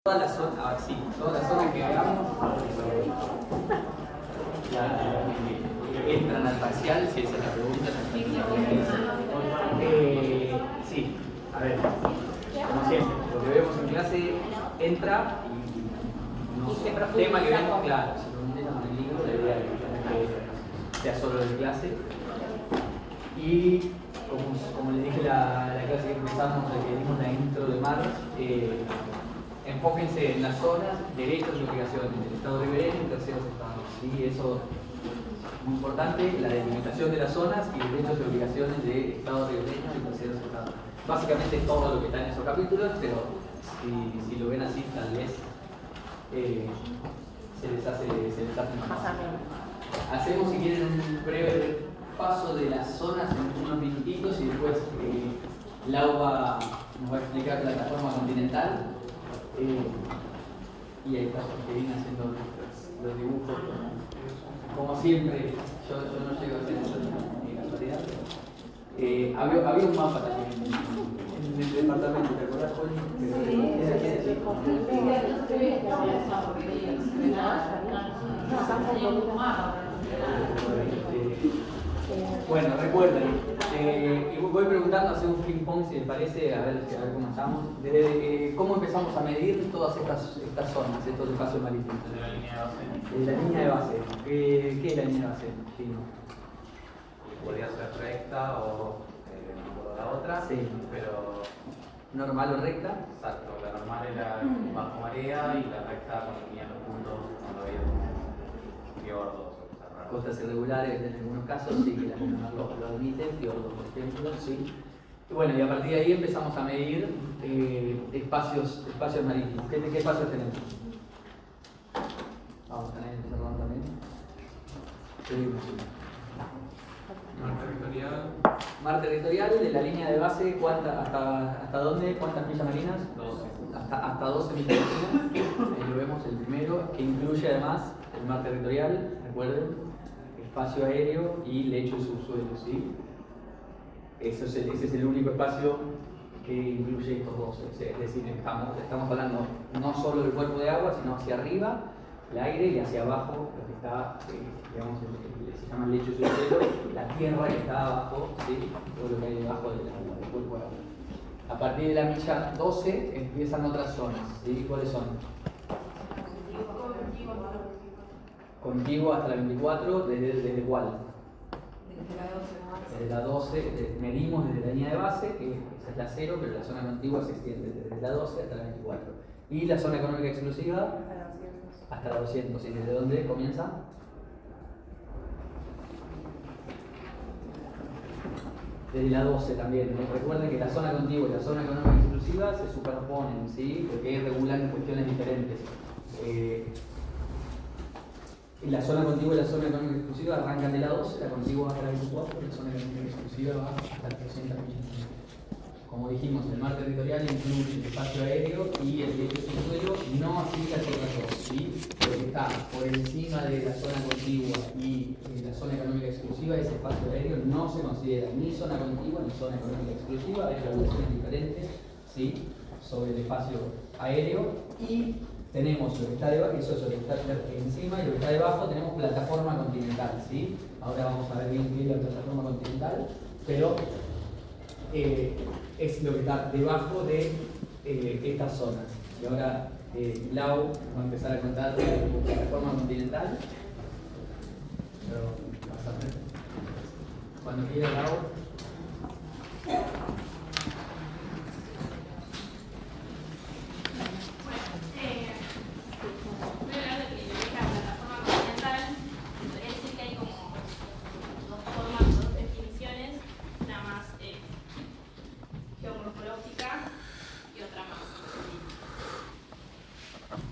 Toda la zona, sí, toda la zona que hagamos entran al parcial, si esa es la pregunta. Sí, a ver, como siempre, lo que vemos en clase entra y no tema que vemos, claro, si preguntan en el libro, la idea es que sea solo de clase. Y como les dije la clase que empezamos, la que dimos la intro de Mar, enfóquense en las zonas, derechos y obligaciones del Estado ribereño y terceros estados. ¿Sí? Eso es muy importante, la delimitación de las zonas y derechos y obligaciones del Estado ribereño y terceros estados. Básicamente todo lo que está en esos capítulos, pero si lo ven así, tal vez se les hace más fácil. Hacemos, si quieren, un breve paso de las zonas en unos minutitos y después Lau nos va a explicar plataforma continental. Y ahí está Jorgelina haciendo los dibujos como siempre. Yo no llego a hacer eso ni casualidad. Había un mapa también en el departamento, ¿te acordás, Joli? Bueno, recuerden, voy preguntando, hacer un ping pong si les parece, a ver cómo estamos. ¿Cómo empezamos a medir todas estas zonas, estos espacios marítimos? De la línea de base. De la línea de base. ¿Qué es la línea de base? Sí, Podría ser recta o la otra, sí. Pero ¿Normal o recta? exacto, la normal era bajo marea y la recta cuando tenían los puntos, cuando había fiordos o cosas raras. Costas irregulares en algunos casos, sí, que lo admiten, fiordos, por ejemplo, sí. Y bueno, y a partir de ahí empezamos a medir espacios marítimos. ¿Qué espacios tenemos? Vamos a tener cerrado también. Seguimos. Mar territorial. Mar territorial, de la línea de base, ¿hasta dónde? ¿Cuántas millas marinas? 12. Hasta 12 millas marinas. Ahí lo vemos, el primero, que incluye además el mar territorial, recuerden, espacio aéreo y lecho y subsuelo, ¿sí? Ese es el único espacio que incluye estos dos. Es decir, estamos hablando no solo del cuerpo de agua, sino hacia arriba, el aire, y hacia abajo, lo que está, digamos, se llama lecho y subsuelo, la tierra que está abajo, ¿sí? Todo lo que hay debajo del cuerpo de agua. A partir de la milla 12 empiezan otras zonas, ¿sí? ¿Cuáles son? Contiguo hasta la 24, ¿desde cuál? Desde la 12, medimos desde la línea de base, que esa es la 0, pero la zona contigua se extiende desde la 12 hasta la 24. Y la zona económica exclusiva hasta la 200. ¿Y desde dónde comienza? Desde la 12 también. Recuerden que la zona contigua y la zona económica exclusiva se superponen, ¿sí? Porque regulan cuestiones diferentes. La zona contigua y la zona económica exclusiva arrancan de la 12, la contigua va hasta la 24, la zona económica exclusiva va hasta las 300 millas. Como dijimos, el mar territorial incluye el espacio aéreo y el lecho subsuelo, no así las otras dos, ¿sí? Lo que está por encima de la zona contigua y la zona económica exclusiva, ese espacio aéreo no se considera ni zona contigua ni zona económica exclusiva, hay regulaciones diferentes, ¿sí? Sobre el espacio aéreo, y tenemos lo que está debajo, eso es lo que está encima, y lo que está debajo tenemos plataforma continental, ¿sí? Ahora vamos a ver bien qué es la plataforma continental, pero es lo que está debajo de estas zonas. Y ahora Lau va a empezar a contar de la plataforma continental. Pero vas a ver. Cuando quiera, Lau.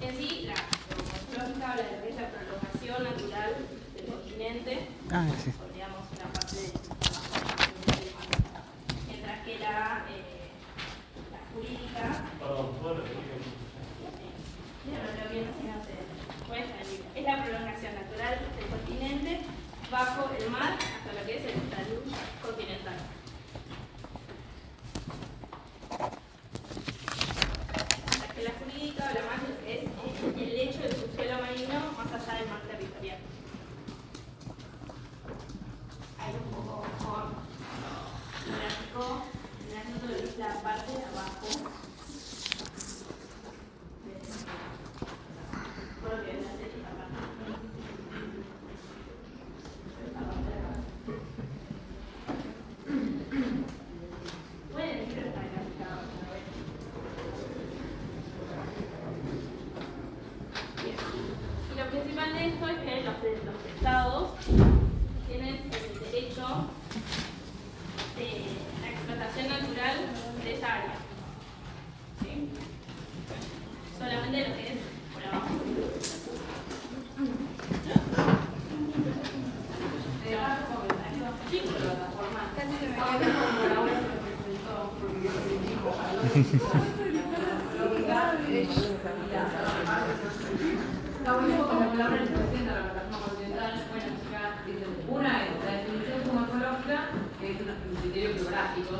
En sí, la geomorfológica habla de lo que es la prolongación natural del continente, Sí. digamos, la parte de mientras que la jurídica es la prolongación natural del continente bajo el mar hasta lo que es el talud continental. Mientras que la jurídica habla más de extensión de lo que es por abajo. Sí, por la plataforma. Casi se me queda como la obra se presentó, porque se dijo Está bueno como la palabra se presenta la plataforma continental. Bueno, acá dicen, una es la definición morfológica, que es un criterio geográfico,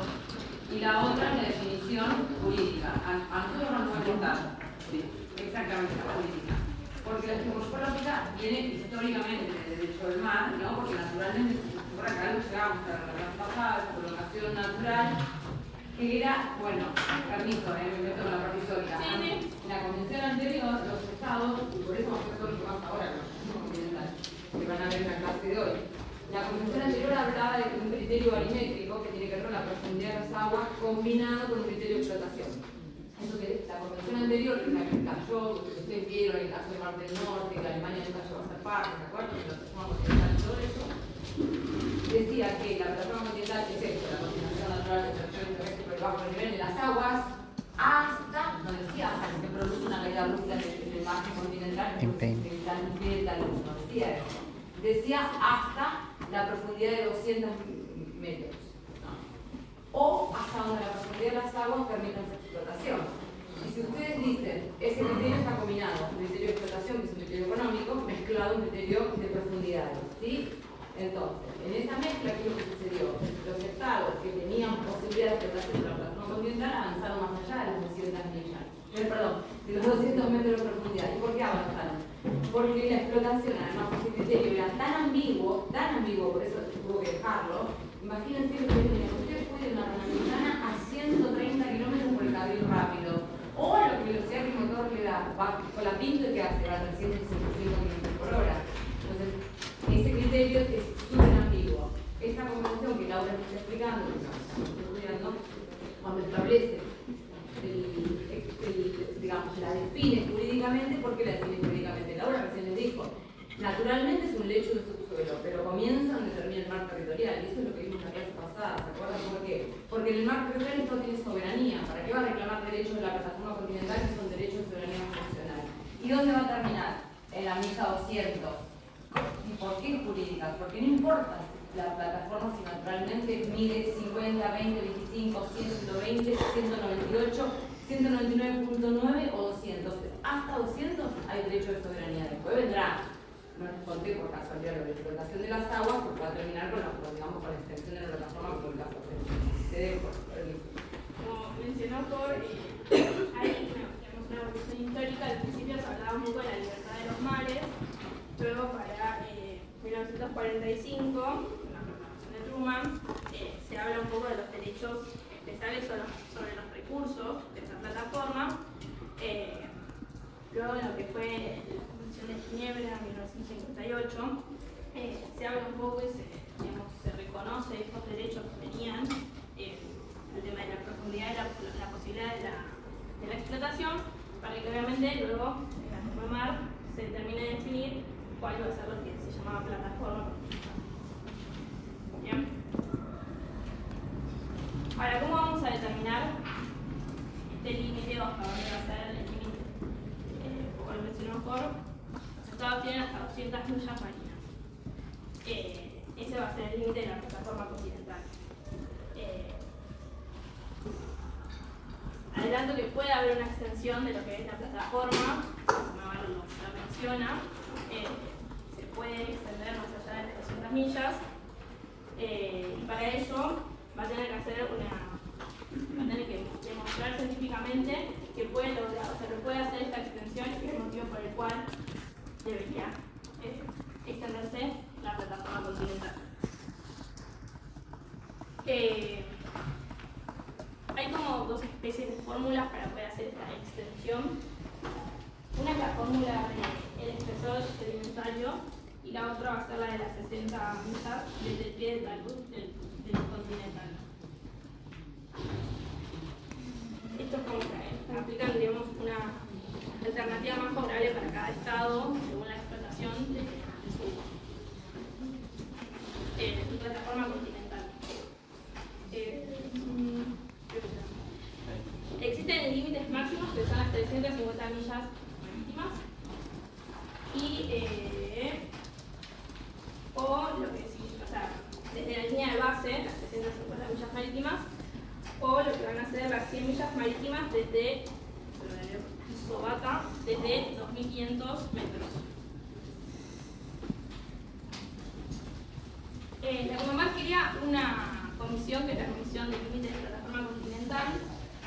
y la otra es la definición jurídica. A nosotros nos va a contar exactamente la jurídica. Porque la morfológica viene históricamente del derecho del mar, ¿no? Porque naturalmente, por acá lo llegamos a la relación pasada, esa prolongación natural, que era, bueno, permiso, me meto con la parte histórica. Sí, sí. En la convención anterior, los estados, y por eso vamos a hacer todo lo que pasa ahora, los continentales, que van a ver en la clase de hoy. La convención anterior hablaba de un criterio barimétrico que tiene que ver con la profundidad de las aguas combinado con un criterio de explotación. Eso que la convención anterior, que es la que cayó, que ustedes vieron el caso de Mar del Norte, que Alemania nunca llegó a ser parte, ¿se acuerdan? Que la plataforma continental y todo eso, decía que la plataforma continental es esto, la continuación natural de extracción terrestre por debajo del nivel de las aguas, hasta, no decía hasta que se produce una caída brusca en el margen continental, no decía eso. Decía hasta la profundidad de 200 metros. O hasta donde la profundidad de las aguas permita su explotación. Y si ustedes dicen, ese criterio está combinado, un criterio de explotación, que es un criterio económico, mezclado un criterio de profundidades, ¿sí? Entonces, en esa mezcla, ¿qué es lo que sucedió? Los estados que tenían posibilidad de explotación de la plataforma continental avanzaron más allá de los 200 millas. Perdón, de los 200 metros de profundidad. ¿Y por qué avanzaron? Porque la explotación, además, ese criterio era tan ambiguo, por eso tuvo que dejarlo. Imagínense que ustedes pueden una Panamericana a 130 kilómetros por el carril rápido. O lo que el océano motor le da, va con la pinta que hace, va a 365 kilómetros por hora. Entonces, ese criterio es súper ambiguo. Esta convención que Laura está explicando, que estamos estudiando, cuando establece, digamos, la define jurídicamente, ¿por qué la define jurídicamente? Laura recién les dijo, naturalmente es un lecho de subsuelo, pero comienza donde termina el mar territorial, y eso es lo que vimos en la clase pasada, ¿se acuerdan por qué? Porque en el mar territorial esto tiene soberanía. ¿Para qué va a reclamar derechos de la plataforma continental que son derechos de soberanía funcional? ¿Y dónde va a terminar? En la mija 200. ¿Y por qué jurídica? Porque no importa la plataforma si naturalmente mide 50, 20, 25, 120, 198, 199.9 o 200. Hasta 200 hay derecho de soberanía. Después vendrá, no les conté por casualidad, la explotación de las aguas, porque va a terminar con la, digamos, con la extensión de la plataforma por el caso. Te dejo. Como mencionó Cor, hay una evolución histórica. Al principio se hablaba un poco de la libertad de los mares, luego para 1945, con la proclamación de Truman, se habla un poco de los derechos especiales sobre los recursos de esta plataforma. Luego de lo que fue la Convención de Ginebra en 1958, se habla un poco y se reconoce estos derechos que tenían, el tema de la profundidad y la posibilidad de la explotación, para que obviamente luego en la norma MAR se termine de definir cuál va a ser lo que se llamaba plataforma. Bien. Ahora, ¿cómo vamos a determinar este límite o hasta dónde va a ser el límite? Como lo mencionó mejor, los estados tienen hasta 200 millas marinas. Ese va a ser el límite de la plataforma continental. Adelanto que puede haber una extensión de lo que es la plataforma, Navarro lo menciona, se puede extender más allá de las 200 millas, y para ello va a tener que demostrar científicamente que puede lograr, o sea, que puede hacer esta extensión, y es el motivo por el cual debería extenderse la plataforma continental. Hay como dos especies de fórmulas para poder hacer esta extensión. Una es la fórmula del espesor sedimentario y la otra va a ser la de las 60 millas desde el pie del talud del continental. Esto es como que aplican, digamos, una alternativa más favorable para cada estado según la explotación de su plataforma continental. Existen límites máximos que son las 350 millas límites de 2.500 metros. La Comemar quería una comisión, que es la Comisión de Límites de Plataforma Continental,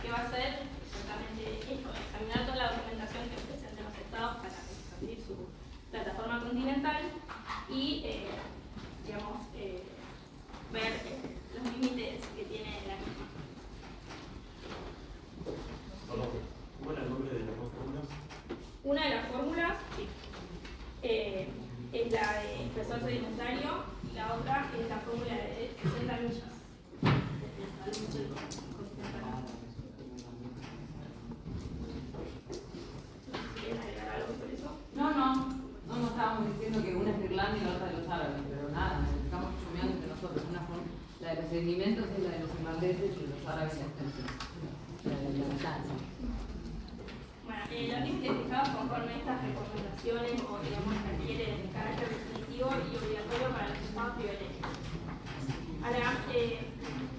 que va a hacer exactamente esto, examinar toda la documentación que presenten los estados para establecer su plataforma continental y digamos, ver los límites que tiene la misma. ¿Cuál es el nombre de las dos fórmulas? Una de las fórmulas sí, es la de espesor sedimentario y la otra es la fórmula de 60 millas. ¿Quieren agregar algo sobre eso? No estábamos diciendo que una es de Irlanda y la otra de los árabes, pero nada, estamos chumeando entre nosotros. La de los sedimentos es la de los irlandeses y los árabes la extensión, la de la distancia. Bueno, los límites fijados conforme a estas recomendaciones o digamos requieren de carácter definitivo y obligatorio para los estados ribereños. Ahora,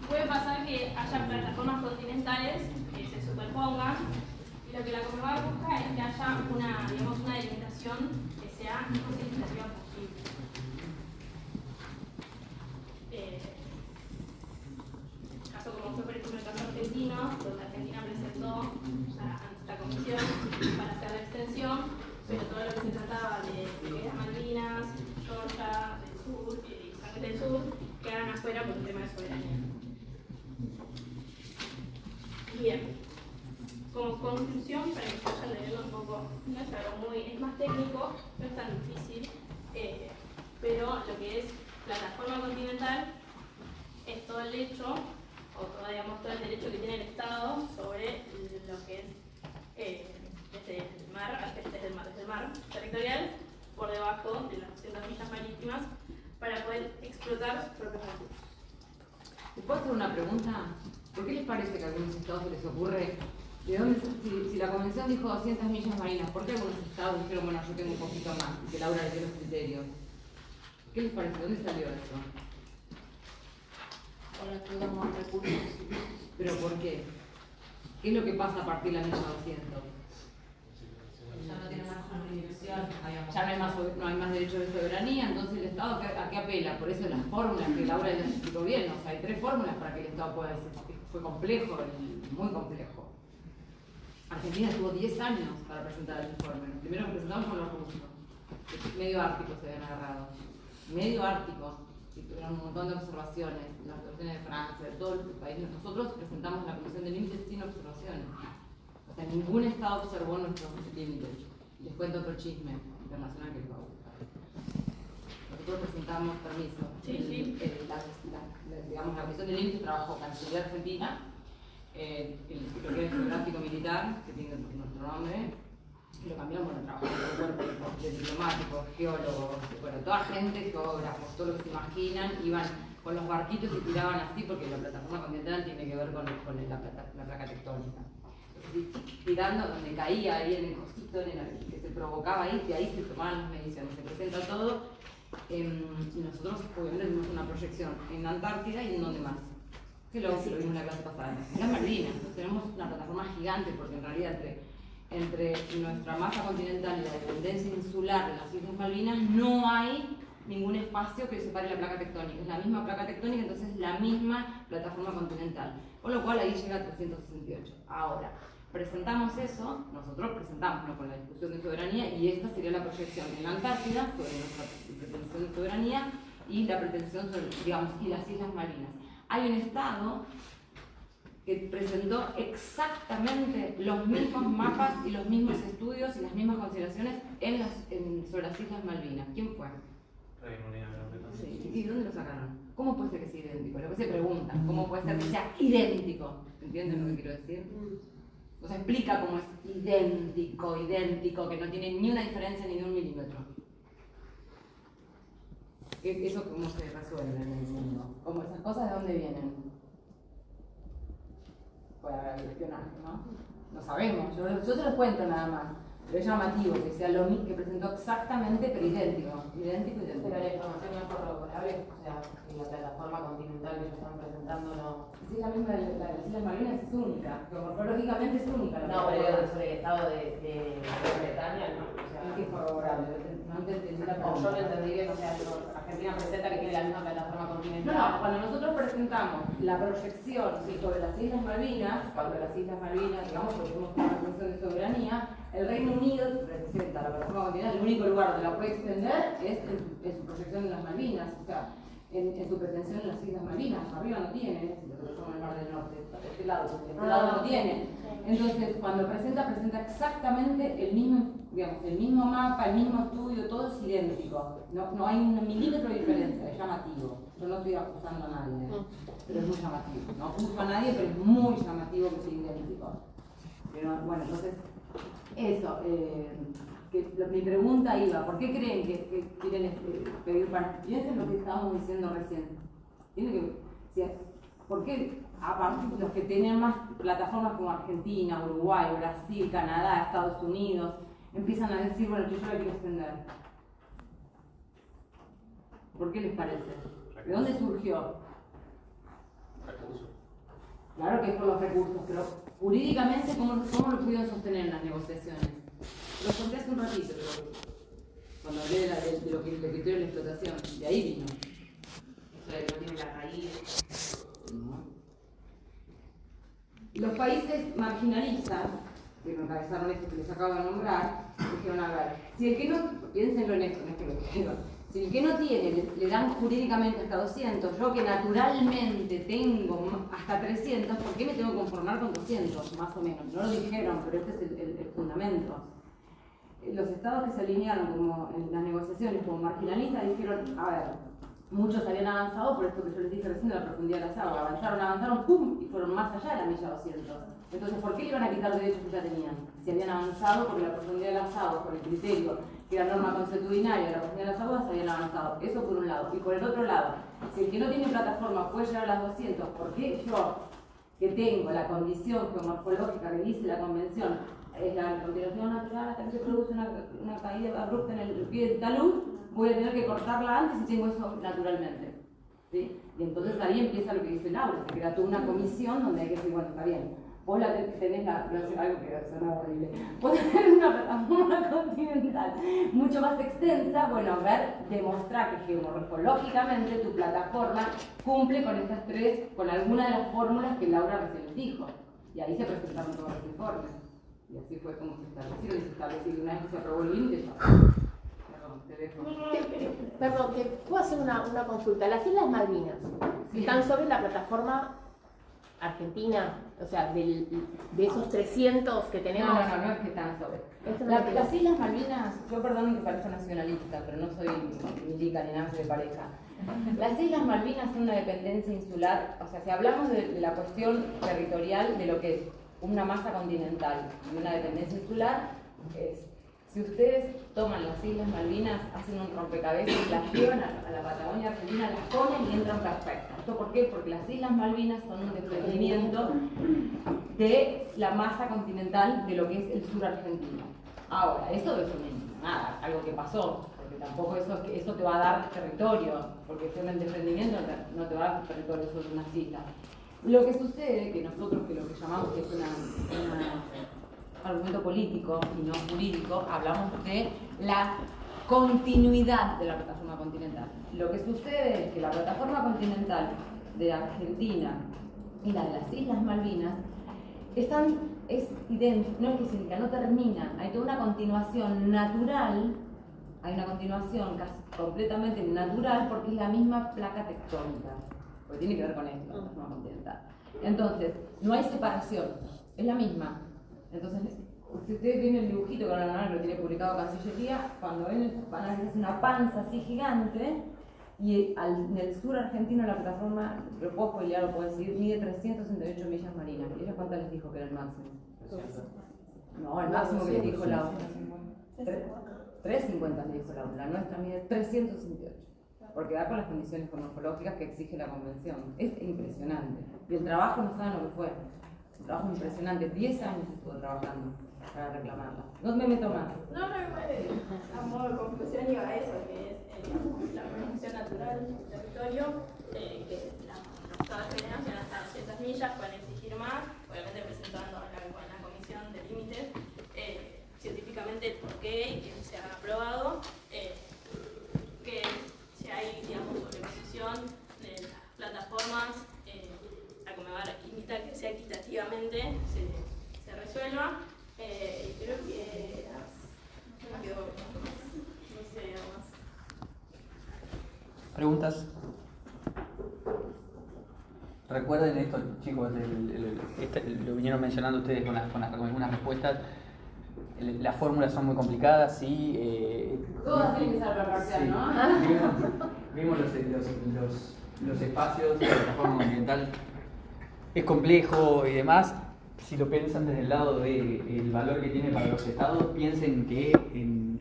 puede pasar que haya plataformas continentales que se superpongan y lo que la Comemar busca es que haya una delimitación que sea lo más equitativa posible. Caso como fue por ejemplo el caso argentino, donde Argentina presentó ante esta comisión para hacer la extensión, pero todo lo que se trataba de las Malvinas, Georgia del Sur y San Juan del Sur quedan afuera por un tema de soberanía. Bien, como conclusión, para que vayan leyendo un poco, no es algo es más técnico, no es tan difícil, pero lo que es plataforma continental es todo el hecho, o todo el derecho que tiene el Estado sobre lo que es desde el mar territorial por debajo de las 200 millas marítimas para poder explotar sus propios recursos. ¿Te puedo hacer una pregunta? ¿Por qué les parece que a algunos estados se les ocurre, de dónde, si la convención dijo 200 millas marinas, ¿por qué algunos estados dijeron, bueno, yo tengo un poquito más, y que Laura le dio los criterios? ¿Qué les parece? ¿Dónde salió eso? Ahora tenemos más recursos. ¿Pero por qué? ¿Qué es lo que pasa a partir de la milla 200? Ya no tiene más jurisdicción. Ya no hay más derecho de soberanía, entonces el Estado ¿a qué apela? Por eso las fórmulas que Laura les explicó bien, o sea, hay 3 fórmulas para que el Estado pueda decir. Fue complejo, muy complejo. Argentina estuvo 10 años para presentar el informe. Lo primero que presentamos con los rusos, que medio ártico se habían agarrado. Medio ártico, y tuvieron un montón de observaciones, las observaciones de Francia, de todo el país. Nosotros presentamos la Comisión de Límites sin observaciones. O sea, ningún Estado observó nuestros límites. Les cuento otro chisme internacional que les va a gustar. Nosotros presentamos permiso. Sí. La Comisión de Límites trabajó Cancillería Argentina, el Instituto Geográfico Militar, que tiene nuestro nombre, y lo cambiamos, bueno, trabajamos con el cuerpo de diplomáticos, geólogos, bueno, toda gente, geógrafos, todo lo que se imaginan, iban con los barquitos y tiraban así, porque la plataforma continental tiene que ver con la placa tectónica. Tirando donde caía ahí en el cosito que se provocaba ahí, de ahí se tomaban las mediciones, se presenta todo. Y nosotros obviamente tenemos una proyección en la Antártida y en donde más. Que lo vimos en la clase pasada. En las Malvinas, entonces tenemos una plataforma gigante, porque en realidad entre nuestra masa continental y la dependencia insular de las Islas Malvinas no hay ningún espacio que separe la placa tectónica. Es la misma placa tectónica, entonces es la misma plataforma continental. Con lo cual ahí llega a 368. Ahora, presentamos eso, nosotros presentamos con la discusión de soberanía y esta sería la proyección en la Antártida sobre nuestra pretensión de soberanía y la pretensión sobre, digamos, y las Islas Malvinas. Hay un Estado que presentó exactamente los mismos mapas y los mismos estudios y las mismas consideraciones sobre las Islas Malvinas. ¿Quién fue? Reino Unido, Gran Bretaña. Sí. ¿Y dónde lo sacaron? ¿Cómo puede ser que sea idéntico? Lo que se pregunta, ¿cómo puede ser que sea idéntico? ¿Entienden lo que quiero decir? O sea, explica cómo es idéntico, que no tiene ni una diferencia ni de 1 milímetro. ¿Eso cómo se resuelve en el mundo? ¿Cómo esas cosas de dónde vienen? Puede haber espionaje, ¿no? No sabemos, yo se los cuento nada más. Pero es llamativo que sea lo mismo, que presentó exactamente, pero idéntico. Pero la información no es corroborable, o sea, que la plataforma continental que ellos están presentando no. Si es la misma de las Islas Malvinas, es única. Morfológicamente es única. No, pero sobre el estado de Gran Bretaña, no. O sea, Es que es corroborable. No te entendí la o yo pregunta. lo entendí bien, o sea, Argentina presenta que tiene la misma plataforma continental. No, cuando nosotros presentamos la proyección sobre las Islas Malvinas, cuando las Islas Malvinas, digamos, porque tenemos una presunción de soberanía, el Reino Unido representa la plataforma continental, el único lugar donde la puede extender es en su proyección en las Malvinas, o sea, en su pretensión en las Islas Malvinas. Arriba no tiene, lo que somos el Mar del Norte, de este lado, porque de este lado no tiene. Entonces, cuando presenta exactamente el mismo, digamos, el mismo mapa, el mismo estudio, todo es idéntico. No hay un milímetro de diferencia, es llamativo. Yo no estoy acusando a nadie, pero es muy llamativo. No acuso a nadie, pero es muy llamativo que sea idéntico. Pero bueno, entonces, eso. Mi pregunta iba, ¿por qué creen que quieren pedir para... Piensen lo que estábamos diciendo recién. ¿Por qué aparte los que tienen más plataformas como Argentina, Uruguay, Brasil, Canadá, Estados Unidos, empiezan a decir, bueno, yo la quiero extender? ¿Por qué les parece? ¿De dónde surgió? Recursos. Claro que es por los recursos, pero jurídicamente, ¿cómo lo pudieron sostener en las negociaciones? Lo conté hace un ratito, pero cuando hablé de lo que el criterio de la explotación, de ahí vino. O sea, que no tiene la raíz. Los países marginalistas, que encabezaron esto que les acabo de nombrar, dijeron, a ver, si el que no, piénsenlo en esto, no es que lo quiero, si el que no tiene le dan jurídicamente hasta 200, yo que naturalmente tengo hasta 300, ¿por qué me tengo que conformar con 200, más o menos? No lo dijeron, pero este es el fundamento. Los estados que se alinearon como en las negociaciones como marginalistas dijeron, a ver, muchos habían avanzado por esto que yo les dije recién de la profundidad de las aguas, avanzaron, ¡pum! Y fueron más allá de la milla 200. Entonces, ¿por qué le iban a quitar derechos que ya tenían? Si habían avanzado por la profundidad de las aguas, por el criterio que era norma consuetudinaria de la profundidad de las aguas, habían avanzado. Eso por un lado. Y por el otro lado, si el que no tiene plataforma puede llegar a las 200, ¿por qué yo, que tengo la condición geomorfológica que dice la convención, es la continuación natural hasta que se produce una caída abrupta en el pie del talud, voy a tener que cortarla antes y tengo eso naturalmente? ¿Sí? Y entonces ahí empieza lo que dice Laura, se crea toda una comisión donde hay que decir, bueno, está bien, vos tenés algo que suena horrible, vos tenés una plataforma continental mucho más extensa, bueno, demostrar que geomorfológicamente tu plataforma cumple con estas tres, con alguna de las fórmulas que Laura recién les dijo. Y ahí se presentaron todos los informes. Y así fue como se establecieron, y se estableció una vez que se aprobó el límite. Perdón, te dejo. Perdón, que puedo hacer una consulta. Las Islas Malvinas están sobre la plataforma argentina, o sea, de esos 300 que tenemos. No es que están sobre. Las Islas Malvinas, yo perdón que parezca nacionalista, pero no soy milica ni nada de pareja. Las Islas Malvinas son una dependencia insular, o sea, si hablamos de la cuestión territorial de lo que es una masa continental y una dependencia insular, si ustedes toman las Islas Malvinas, hacen un rompecabezas y las llevan a la Patagonia Argentina, las ponen y entran perfectas. ¿Esto por qué? Porque las Islas Malvinas son un desprendimiento de la masa continental de lo que es el sur argentino. Ahora, eso es nada, algo que pasó, porque tampoco eso te va a dar territorio, porque si es un desprendimiento no te va a dar territorio sobre unas islas. Lo que sucede, que nosotros, que lo que llamamos que es un argumento político y no jurídico, hablamos de la continuidad de la plataforma continental. Lo que sucede es que la plataforma continental de Argentina y la de las Islas Malvinas es idéntica, no es que es idéntica, no termina, hay toda una continuación natural, hay una continuación casi completamente natural porque es la misma placa tectónica. Porque tiene que ver con esto, la plataforma continental. Entonces, no hay separación, es la misma. Entonces, si ustedes ven el dibujito que ahora lo tiene publicado Cancillería, cuando ven, van a ver una panza así gigante, y en el sur argentino la plataforma, lo puedo spoilear, lo puedo decir, mide 368 millas marinas. ¿Y ella cuánto les dijo que era el máximo? No, el máximo que les dijo la otra. 350 le dijo la nuestra mide 358. Porque da con las condiciones morfológicas que exige la convención. Es impresionante. Y el trabajo no saben lo que fue. Un trabajo impresionante. 10 años estuvo trabajando. para reclamarla. No me meto más. No, a modo de conclusión iba a eso, que es digamos, la promoción natural del territorio, que los estados de federación hasta 200 millas pueden exigir más, obviamente presentando a la comisión de límites científicamente el porqué y que se ha aprobado, que si hay, digamos, sobreposición de las plataformas, la Conmebol invita a que sea equitativamente se resuelva. Creo que no quedó no sé, algo más. ¿Preguntas? Recuerden esto, chicos, lo vinieron mencionando ustedes con algunas respuestas. Las fórmulas son muy complicadas, sí. Todas tienen que ser parcial, sí. ¿no? Vimos los espacios de la plataforma ambiental. Es complejo y demás. Si lo piensan desde el lado del valor que tiene para los estados, piensen que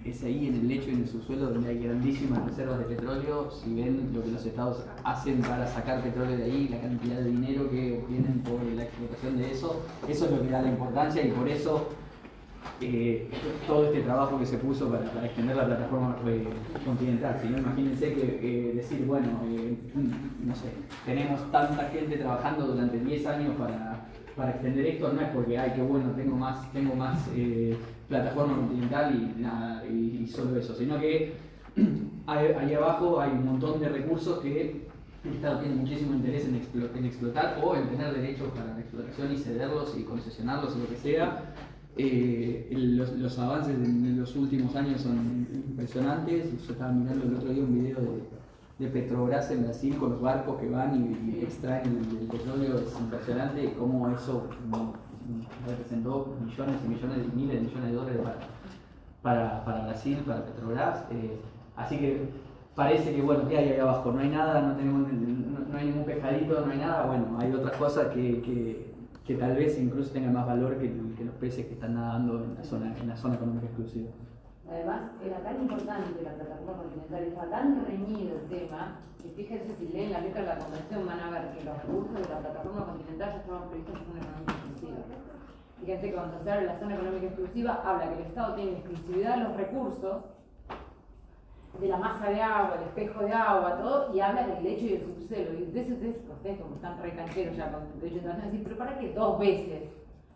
es ahí en el lecho y en el subsuelo donde hay grandísimas reservas de petróleo. Si ven lo que los estados hacen para sacar petróleo de ahí, la cantidad de dinero que obtienen por la explotación de eso es lo que da la importancia, y por eso todo este trabajo que se puso para extender la plataforma continental. Si no, imagínense que decir, bueno, no sé, tenemos tanta gente trabajando durante 10 años para extender esto, no es porque, ay, qué bueno, tengo más plataforma continental y nada, y solo eso, sino que ahí abajo hay un montón de recursos que el Estado tiene muchísimo interés en explotar o en tener derechos para la explotación y cederlos y concesionarlos o lo que sea. Los avances en los últimos años son impresionantes. Yo estaba mirando el otro día un video de Petrobras en Brasil con los barcos que van y extraen el petróleo. Es impresionante cómo eso representó millones y millones, miles de millones de dólares para Brasil, para Petrobras. Así que parece que, bueno, ¿qué hay ahí abajo? No hay nada, no hay ningún pescadito, no hay nada. Bueno, hay otras cosas que tal vez incluso tengan más valor que los peces que están nadando en la zona económica exclusiva. Además, era tan importante la plataforma continental, estaba tan reñido el tema, que fíjense si leen la letra de la convención van a ver que los recursos de la plataforma continental ya estaban previstos en zona económica exclusiva. Fíjense que cuando se habla de la zona económica exclusiva, habla que el Estado tiene exclusividad de los recursos, de la masa de agua, el espejo de agua, todo, y habla del lecho y del subsuelo. Y ustedes como están re cancheros ya con el derecho internacional, decir, pero ¿para qué 2 veces?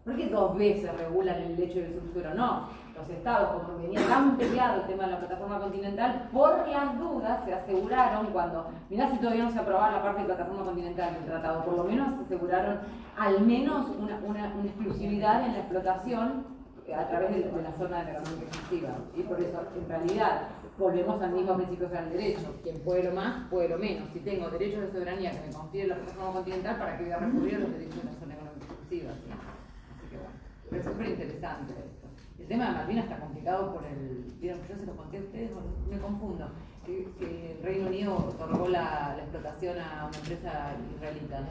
¿Por qué 2 veces regulan el lecho y el subsuelo? No, los estados, como venía tan peleado el tema de la plataforma continental, por las dudas se aseguraron cuando, mirá si todavía no se aprobaba la parte de plataforma continental del tratado, por lo menos se aseguraron al menos una exclusividad en la explotación a través de la zona de económica exclusiva. Y por eso, en realidad, volvemos al mismo principio del derecho. Quien puede lo más, puede lo menos. Si tengo derechos de soberanía que me confiere la plataforma continental, ¿para qué voy a recurrir a los derechos de la zona económica exclusiva? ¿Sí? Así que bueno, pero es súper interesante esto. El tema de Malvinas está complicado por ¿vieron que yo se lo conté a ustedes? Me confundo. Que el Reino Unido otorgó la explotación a una empresa israelita.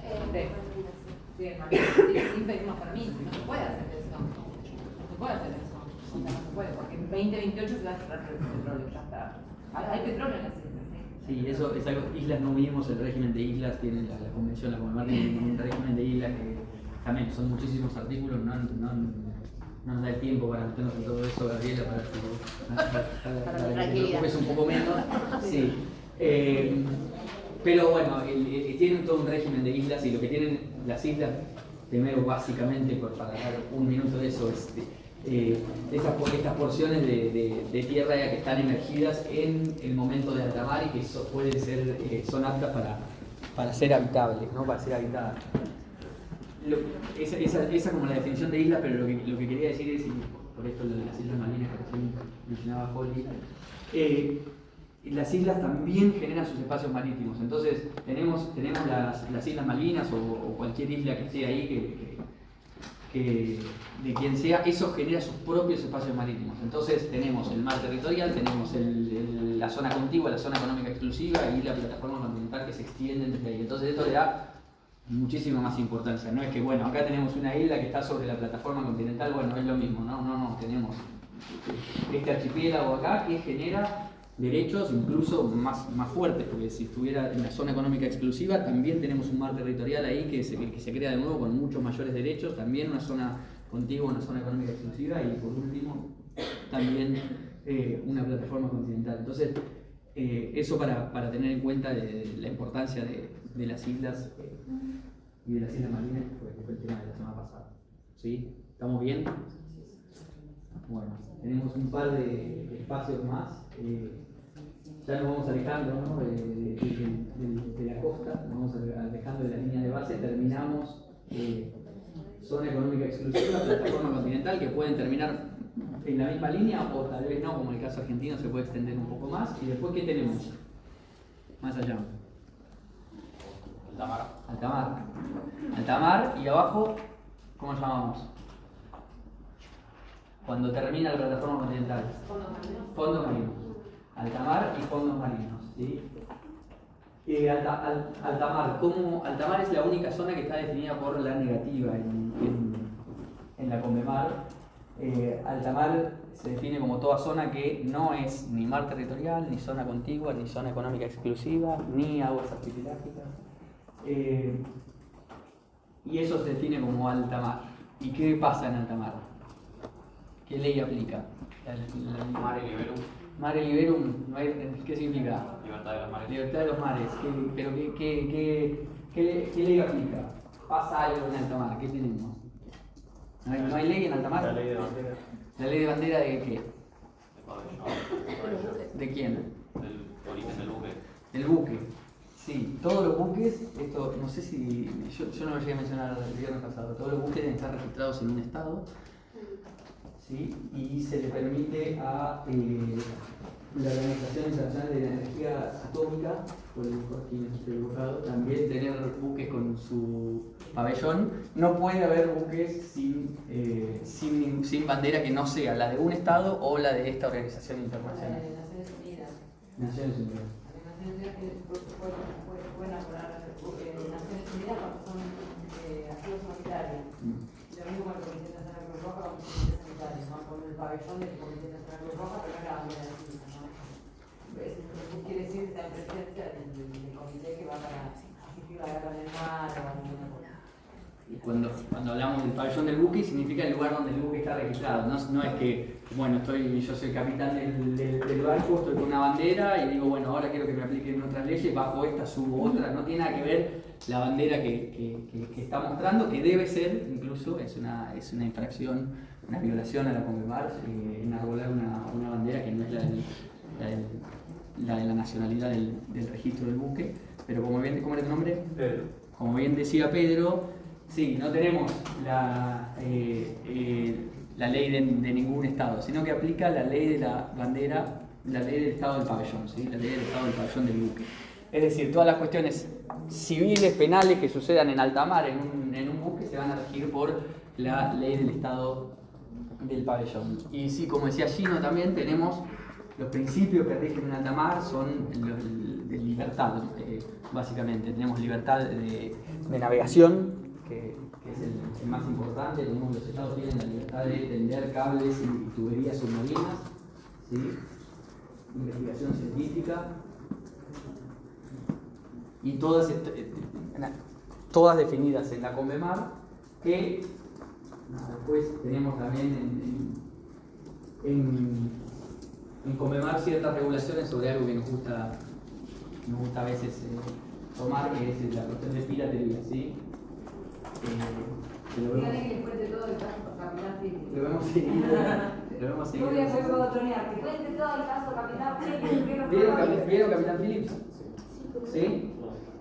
Sí, en Malvinas, sin pedirnos permiso. No se puede hacer eso. No se puede hacer eso. O sea, no se puede, porque en 2028 se va a cerrar el petróleo, ya está. Hay petróleo en las islas, ¿sí? Sí, eso es algo. Islas no vimos el régimen de islas, tiene la convención, la Conmebol tiene un régimen de islas que también son muchísimos artículos, no nos da el tiempo para meternos en todo eso, Gabriela, para que te preocupes un poco menos. Sí. Pero bueno, tienen todo un régimen de islas, y lo que tienen las islas, primero básicamente, para dar un minuto de eso, es estas porciones de tierra que están emergidas en el momento de alta mar y que pueden ser, son aptas para ser habitables, ¿no? Para ser habitadas. Esa como la definición de isla, pero lo que quería decir es, y por esto lo de las Islas Malvinas que recién mencionaba Holly, las islas también generan sus espacios marítimos. Entonces tenemos las Islas Malvinas o cualquier isla que esté ahí que de quien sea, eso genera sus propios espacios marítimos. Entonces tenemos el mar territorial, tenemos la zona contigua, la zona económica exclusiva y la plataforma continental que se extienden desde ahí. Entonces esto le da muchísima más importancia. No es que, bueno, acá tenemos una isla que está sobre la plataforma continental, bueno, es lo mismo. No, tenemos este archipiélago acá que genera derechos incluso más fuertes, porque si estuviera en la zona económica exclusiva también tenemos un mar territorial ahí que se crea de nuevo con muchos mayores derechos, también una zona contigua, una zona económica exclusiva y por último también una plataforma continental. Entonces, eso para tener en cuenta la importancia de las islas y de las Islas Malvinas, que fue el tema de la semana pasada. ¿Sí? ¿Estamos bien? Bueno, tenemos un par de espacios más. Ya nos vamos alejando, ¿no? de la costa, nos vamos alejando de las líneas de base, terminamos zona económica exclusiva, plataforma continental, que pueden terminar en la misma línea o tal vez no, como en el caso argentino se puede extender un poco más. Y después, ¿qué tenemos? Más allá. Altamar y abajo, ¿cómo llamamos? Cuando termina la plataforma continental. Fondos marinos. Altamar y fondos marinos. ¿Sí? Altamar es la única zona que está definida por la negativa en la Convemar. Altamar se define como toda zona que no es ni mar territorial, ni zona contigua, ni zona económica exclusiva, ni aguas archipelágicas. Y eso se define como altamar. ¿Y qué pasa en altamar? ¿Qué ley aplica? Mare liberum. Mare liberum, ¿qué significa? Libertad de los mares. Libertad de los mares. ¿Pero qué ley aplica? Pasa algo en altamar, ¿qué tenemos? ¿No hay ley en altamar? La ley de bandera. ¿La ley de bandera de qué? De pabellón. ¿De quién? Del origen del buque. El buque. Sí, todos los buques, esto no sé si, yo no lo llegué a mencionar el viernes pasado, todos los buques deben estar registrados en un estado, ¿sí? Y se le permite a la Organización Internacional de la Energía Atómica, por aquí no estoy equivocado, también tener buques con su pabellón. No puede haber buques sin bandera que no sea la de un estado o la de esta organización internacional. Naciones Unidas. Naciones Unidas. Pueden acordar Naciones Unidas porque son activos humanitarios. Lo mismo con el Comité Nacional Cruz Roja, con el Comité Sanitario, ¿no? Con el pabellón del Comité Nacional Cruz Roja, pero no la bandera de Chile, ¿no? Eso quiere decir la presencia del comité que va para asistir a la guerra en el mar o alguna cosa. Y cuando hablamos del pabellón del buque, significa el lugar donde el buque está registrado. No es que, bueno, yo soy capitán del barco, estoy con una bandera y digo, bueno, ahora quiero que me apliquen otras leyes, bajo esta subo otra. No tiene nada que ver la bandera que está mostrando, que debe ser, incluso, es una infracción, una violación a la Convemar, enarbolar una bandera que no es la de la nacionalidad del registro del buque. Pero como bien, ¿cómo era tu nombre? Pedro. Como bien decía Pedro, sí, no tenemos la ley de ningún estado, sino que aplica la ley de la bandera, la ley del estado del pabellón, ¿sí? La ley del estado del pabellón del buque. Es decir, todas las cuestiones civiles, penales que sucedan en alta mar en un buque se van a regir por la ley del estado del pabellón. Y sí, como decía Gino, también tenemos los principios que rigen en alta mar son los de libertad, básicamente. Tenemos libertad de navegación, que es el más importante. Tenemos, los estados tienen la libertad de tender cables y tuberías submarinas, ¿sí? Investigación científica, y todas definidas en la Convemar, que después tenemos también en Convemar ciertas regulaciones sobre algo que nos gusta a veces tomar, que es la cuestión de piratería, ¿sí? Díganle que les cuente todo el caso Capitán Phillips. Lo vemos seguido. Yo voy a hacer botonear, que cuente todo el caso Capitán Phillips. ¿Vieron Capitán Phillips? ¿Sí?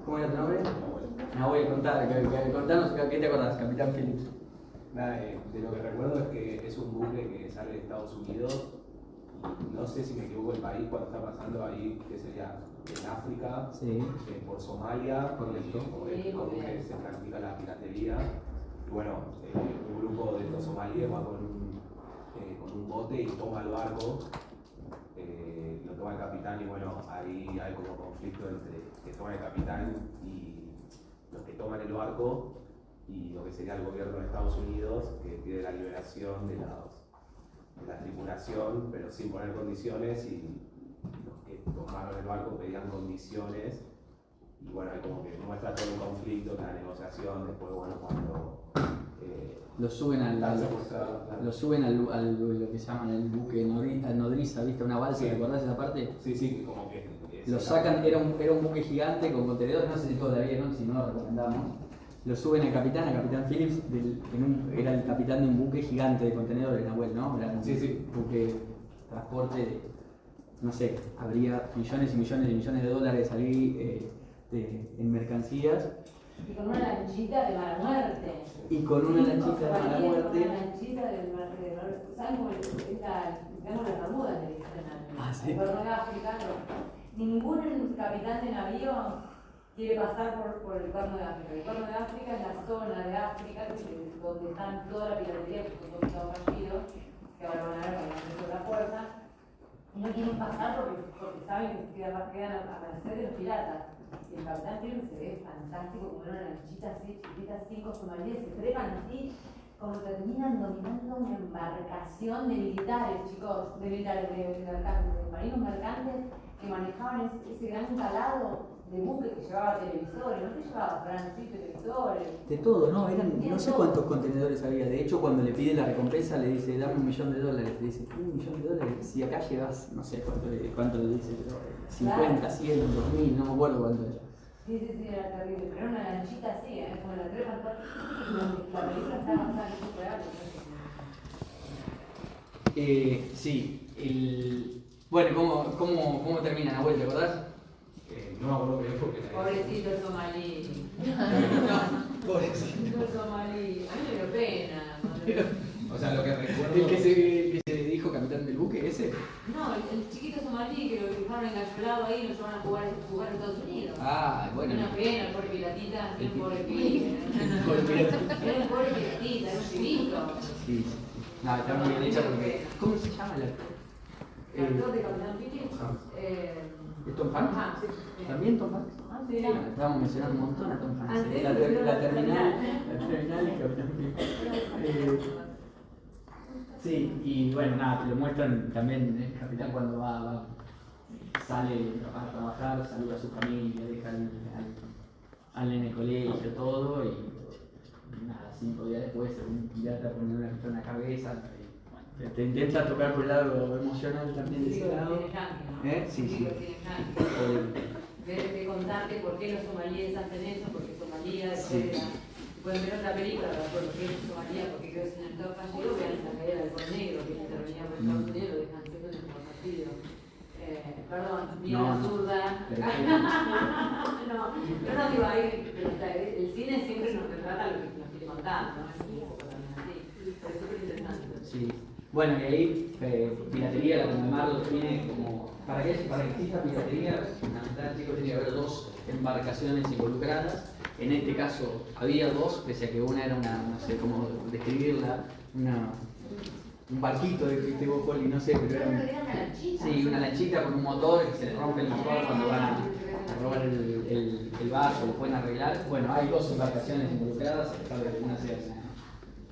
¿Cómo era tu nombre? Nahuel, contanos, ¿qué te acordás, Capitán Phillips? Nada, de lo que recuerdo es que es un buque que sale de Estados Unidos. No sé si me equivoco el país cuando está pasando ahí, que sería en África, Sí. por Somalia, Correcto. como que se practica la piratería. Y bueno, un grupo de estos somalíes va con un bote y toma el barco, lo toma el capitán, y bueno, ahí hay como conflicto entre que toma el capitán y los que toman el barco y lo que sería el gobierno de Estados Unidos, que pide la liberación de la tripulación, pero sin poner condiciones, y los que tomaron el barco pedían condiciones, y bueno, hay como que muestra todo un conflicto, la negociación. Después, bueno, cuando Lo suben al, Están secuestrados, claro. lo suben al lo que llaman el buque nodriza, ¿viste? Una balsa, Sí. ¿te acordás de esa parte? Sí, sí, como que... Lo sacan, era un buque gigante con contenedores, no sé si todavía vieron, si no lo recomendamos. Lo suben al capitán Phillips, era el capitán de un buque gigante de contenedores, Nahuel, ¿no? Era un Sí. buque transporte de, no sé, habría millones y millones y millones de dólares ahí en mercancías. Y con una lanchita de mala muerte. Y con una lanchita de mala muerte. Una lanchita de mala muerte. ¿Saben cómo las Bermudas le dicen Ah, sí. al Cuerno de África? No. Ningún capitán de navío quiere pasar por el Cuerno de África. El Cuerno de África es la zona de África donde están toda la piratería, que son todos estados fallidos, que ahora van a ver para el la fuerza. Y no quieren pasar porque saben que quedan a merced de los piratas. Y el capitán Phillips se ve fantástico, como una lanchita así, chiquita, 5 somalíes, se trepan así, como terminan dominando una embarcación de militares, chicos, de marinos mercantes que manejaban ese gran calado de buque que llevaba televisores, no te llevaba francés, televisores. De todo, ¿no? No sé cuántos contenedores había. De hecho, cuando le pide la recompensa, le dice, dame $1 millón. Le dice, $1 millón. Si acá llevas, no sé cuánto le dice, pero 50, 100, 2000, no me acuerdo cuánto era. Sí, era terrible. Pero era una lanchita así, como la trepan. La película está basada en hechos reales. Sí. Bueno, ¿cómo termina, Nahuel? ¿Te acordás? No me acuerdo qué porque... Pobrecito el somalí. Pobrecito. El somalí. A mí me dio pena. O sea, lo que recuerdo... ¿El que se dijo capitán del buque, ese? No, el chiquito somalí que lo dejaron engañolado ahí y lo llevaron a jugar en Estados Unidos. Ah, bueno. Una pena, el pobre piratita, el pobre piratita. Piratita. Era el pobre piratita, era un chivito. Sí. No, está muy bien hecha porque... ¿Cómo se llama el actor? El actor de Capitán Phillips. ¿Es Tom Hanks? Sí. ¿También Tom Hanks? Ah, sí, Estábamos mencionando un montón a Tom Hanks. Ah, sí, La terminal y Capitán Phillips. Sí, y bueno, nada, te lo muestran también el capitán cuando sale a trabajar, saluda a su familia, deja al nene colegio, todo, y nada, 5 días después un pirata pone una pistola en la cabeza. Te intenta tocar por el lado emocional también de ese lado. Sí. Debes de contarte por qué los somalíes hacen eso, porque Somalia después de la... Pueden ver otra película, por qué es Somalia, porque quedó sin el estado fallido, vean la caída del Halcón Negro, que intervenía por Estados Unidos, lo dejan seco en el partido. Perdón, mira la zurda. No digo ahí, pero el cine siempre nos retrata lo que nos quiere contar, ¿no? Es un poco también así, pero es súper interesante. Sí. Bueno, y ahí piratería, la Condemar lo tiene como... Para que exista piratería, fundamental, chicos, tiene que haber 2 embarcaciones involucradas. En este caso había 2, pese a que una era no sé cómo describirla, un barquito de vos, Poli, no sé, pero era una lanchita con un motor que se le rompe el motor cuando van a robar el barco, lo pueden arreglar. Bueno, hay 2 embarcaciones involucradas, tal vez una sea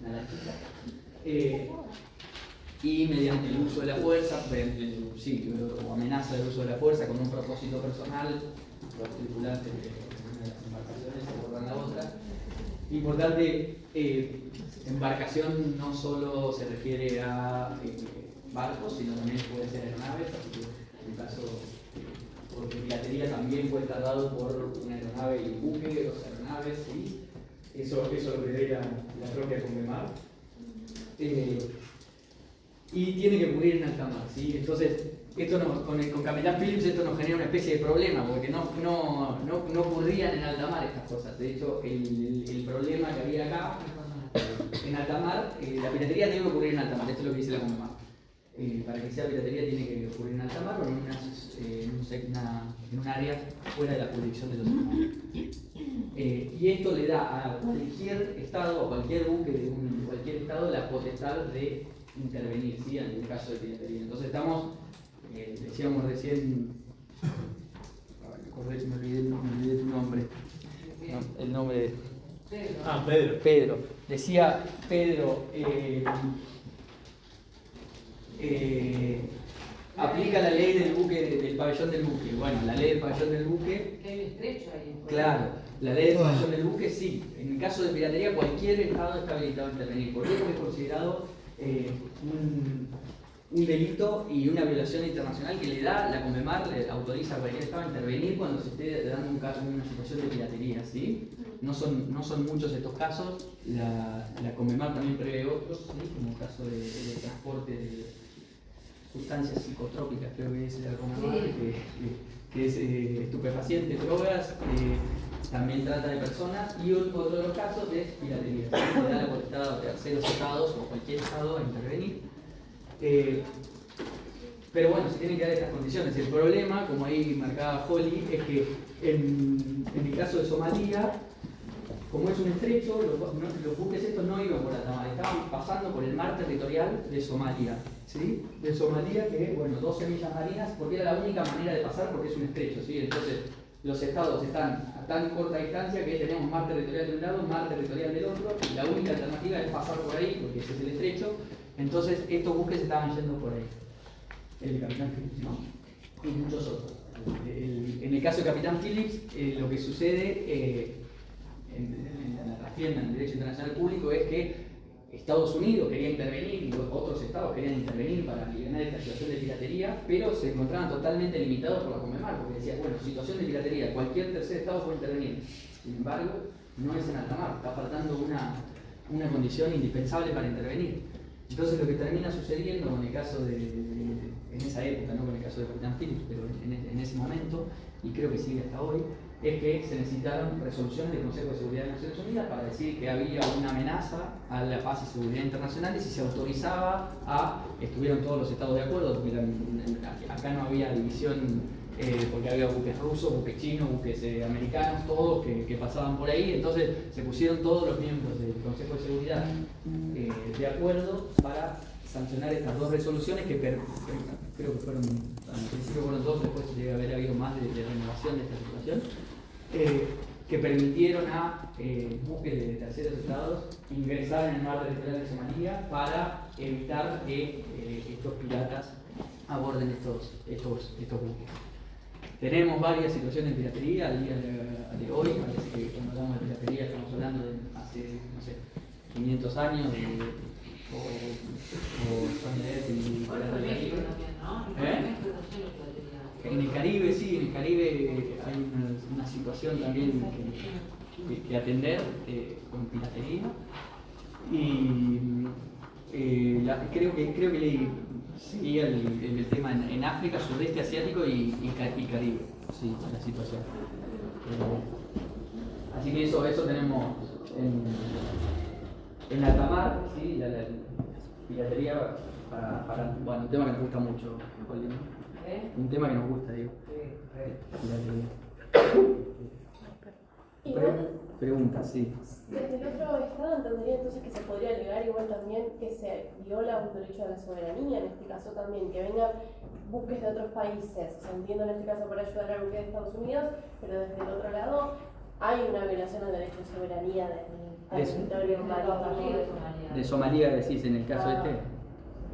una lanchita. Y mediante el uso de la fuerza, o amenaza del uso de la fuerza con un propósito personal, los tripulantes de una de las embarcaciones abordan la otra. Importante, embarcación no solo se refiere a barcos, sino también puede ser aeronaves, así que en el caso, porque piratería también puede estar dado por una aeronave y un buque, 2 aeronaves, ¿sí? Eso lo prevé la propia Condemar. Y tiene que ocurrir en alta mar, ¿sí? Entonces, con Capitán Phillips esto nos genera una especie de problema, porque no ocurrían en alta mar estas cosas. De hecho, el problema que había acá, en alta mar, la piratería debe ocurrir en alta mar, esto es lo que dice la Condemar. Para que sea piratería tiene que ocurrir en alta mar o en un área fuera de la jurisdicción de los estados. Y esto le da a cualquier estado, a cualquier buque de cualquier estado, la potestad de intervenir, ¿sí? En el caso de piratería. Entonces estamos, decíamos recién, me olvidé tu nombre, no, el nombre de... Pedro. Pedro. Decía Pedro, aplica la ley del buque, del pabellón del buque. Bueno, la ley del pabellón del buque, Que hay un estrecho ahí. claro, la ley del pabellón del buque sí. En el caso de piratería, cualquier estado está habilitado a intervenir. ¿Por qué? Porque es considerado un delito y una violación internacional que le da, la Conmemar le autoriza a cualquier estado a intervenir cuando se esté dando un caso, una situación de piratería, ¿sí? No son muchos estos casos, la Conmemar también prevé otros, ¿sí? Como el caso de transporte de sustancias psicotrópicas, creo que es la Conmemar, que es estupefacientes, drogas, también trata de personas, y otro de los casos es piratería, ¿sí? Le da la potestad a terceros estados o cualquier estado a intervenir. Pero bueno, se tienen que dar estas condiciones. El problema, como ahí marcaba Holly, es que en el caso de Somalia, como es un estrecho, los buques estos no iban por alta mar, estaban pasando por el mar territorial de Somalia, ¿sí? De Somalia, que, bueno, 12 millas marinas, porque era la única manera de pasar porque es un estrecho, ¿sí? Entonces, los estados están a tan corta distancia que tenemos mar territorial de un lado, mar territorial del otro, y la única alternativa es pasar por ahí, porque ese es el estrecho. Entonces, estos buques estaban yendo por ahí. El Capitán Phillips, ¿no? Y muchos otros. En el caso de Capitán Phillips, lo que sucede en la trastienda, en el derecho internacional público, es que Estados Unidos quería intervenir y otros estados querían intervenir para aliviar esta situación de piratería, pero se encontraban totalmente limitados por la Conmemar, porque decía, bueno, situación de piratería, cualquier tercer estado puede intervenir. Sin embargo, no es en alta mar, está faltando una condición indispensable para intervenir. Entonces lo que termina sucediendo en el caso en esa época, no con el caso de Capitán Phillips, pero en ese momento, y creo que sigue hasta hoy, es que se necesitaron resoluciones del Consejo de Seguridad de Naciones Unidas para decir que había una amenaza a la paz y seguridad internacional y si se autorizaba estuvieron todos los estados de acuerdo, porque acá no había división, porque había buques rusos, buques chinos, buques americanos, todos que pasaban por ahí, entonces se pusieron todos los miembros del Consejo de Seguridad de acuerdo para sancionar estas dos resoluciones que creo que fueron, al principio fueron dos, después debe haber habido más de renovación de esta situación, que permitieron a buques de terceros estados ingresar en el mar territorial de Somalia para evitar que estos piratas aborden estos buques. Tenemos varias situaciones de piratería al día de hoy, parece que cuando hablamos de piratería estamos hablando de hace, no sé, 500 años o son de En el Caribe, sí, en el Caribe hay una situación también que atender con piratería. Y creo que seguía el tema en África, sudeste asiático y Caribe, sí, la situación. Así que eso tenemos en alta mar, sí, la piratería para bueno, un tema que nos gusta mucho, ¿no? Un tema que nos gusta, digo. Pregunta, sí. Desde el otro estado entendería entonces que se podría alegar igual también que se viola un derecho a la soberanía, en este caso también, que vengan buques de otros países, o sea, entiendo en este caso para ayudar al buque de Estados Unidos, pero desde el otro lado hay una violación al derecho de soberanía del territorio marítimo de Somalia, decís, en el caso este.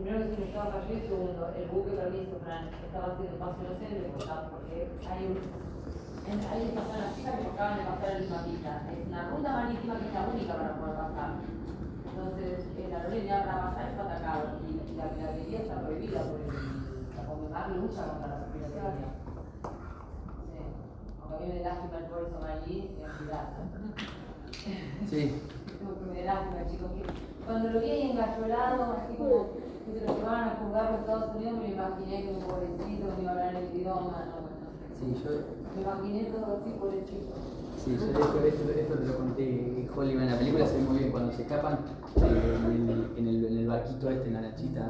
Primero es un estado fallido y segundo, el buque permiso estaba haciendo paso inocente porque hay estas zonas chicas que acaban de pasar el mapita. Es una ruta marítima que es la única para poder pasar. Entonces, la aerolínea para pasar está atacado y la piratería está prohibida porque la Conmemar lucha contra la piratería. Sí. Aunque a mí me da lástima el pueblo somalí, es pirata. Sí. Como que me da lástima, chicos. Cuando lo vi ahí engallolado, así como que se lo llevaban a juzgar a Estados Unidos, me imaginé que un pobrecito me iba a hablar el idioma, no, bueno, Sí, me imaginé todo así pobrecito. Sí, yo esto te lo conté, Holly, en la película se ve muy bien cuando se escapan en el barquito en la lanchita,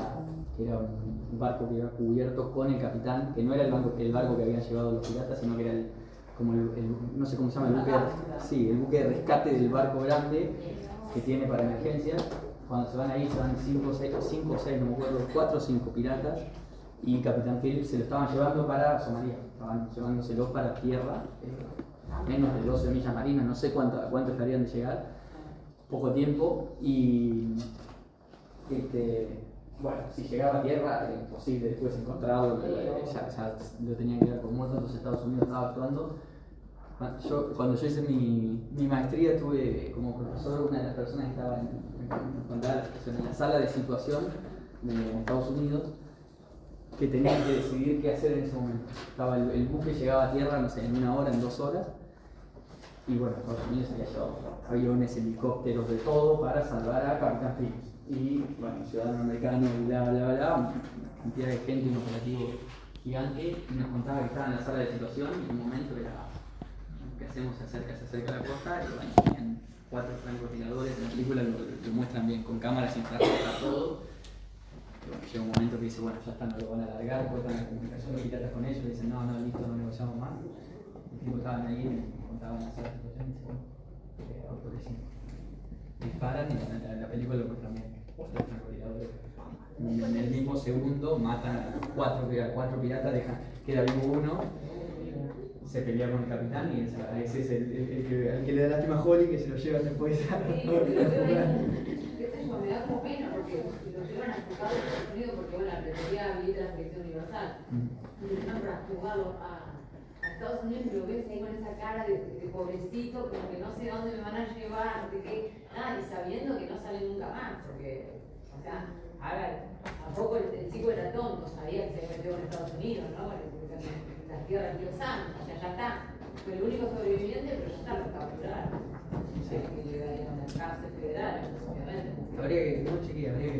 que era un barco que iba cubierto con el capitán, que no era el barco que habían llevado los piratas, sino que era no sé cómo se llama, el buque de rescate del barco grande que tiene para emergencias. Cuando se van ahí, se van 5 o 6, no me acuerdo, 4 o 5 piratas, y Capitán Phillips se lo estaban llevando para Somalia, estaban llevándoselo para tierra, menos de 12 millas marinas, no sé cuánto estarían de llegar, poco tiempo, y bueno, si llegaba a tierra era imposible después encontrarlo, ya lo tenían que dar por muerto, entonces Estados Unidos estaba actuando. Cuando yo hice mi maestría tuve como profesor una de las personas que estaba en la sala de situación de Estados Unidos, que tenían que decidir qué hacer en ese momento. Estaba el buque llegaba a tierra, no sé, en 1 hora, en 2 horas, y bueno, Estados Unidos había llevado aviones, helicópteros, de todo para salvar a Capitán Phillips. Y bueno, ciudadano americano, bla bla bla, una cantidad de gente, un operativo gigante, y nos contaba que estaba en la sala de situación y en un momento era, ¿qué hacemos? Se acerca a la costa, y bueno, tenían 4 francotiradores, en la película lo muestran bien, con cámaras infrarrojas, todo. Y bueno, llega un momento que dice, bueno, ya está, no lo van a alargar, cortan la comunicación militar con ellos, y dicen, no, listo, no negociamos más. Los tipos estaban ahí, me contaban la sala de situación, y dicen, bueno, autorecimos. Disparan y en la película lo muestran bien. 4 francotiradores. En el mismo segundo matan a 4 piratas, queda vivo uno, se pelea con el capitán y ese es el que le da lástima a Holly, que se lo llevan después a... Me da como pena porque lo llevan a juzgar a Estados Unidos porque bueno, la retería habilita la selección universal. Y lo llevan para juzgarlo a Estados Unidos y lo ves ahí con esa cara de pobrecito, como que no sé dónde me van a llevar, de qué, nada, y sabiendo que no sale nunca más, porque, o sea, a ver, tampoco el chico era tonto, sabía que se había metido en Estados Unidos, ¿no? Las tierras de los años, o sea, ya está. Fue el único sobreviviente, pero ya está, lo capturaron. Sí. Que llega a la cárcel federal, obviamente. Habría que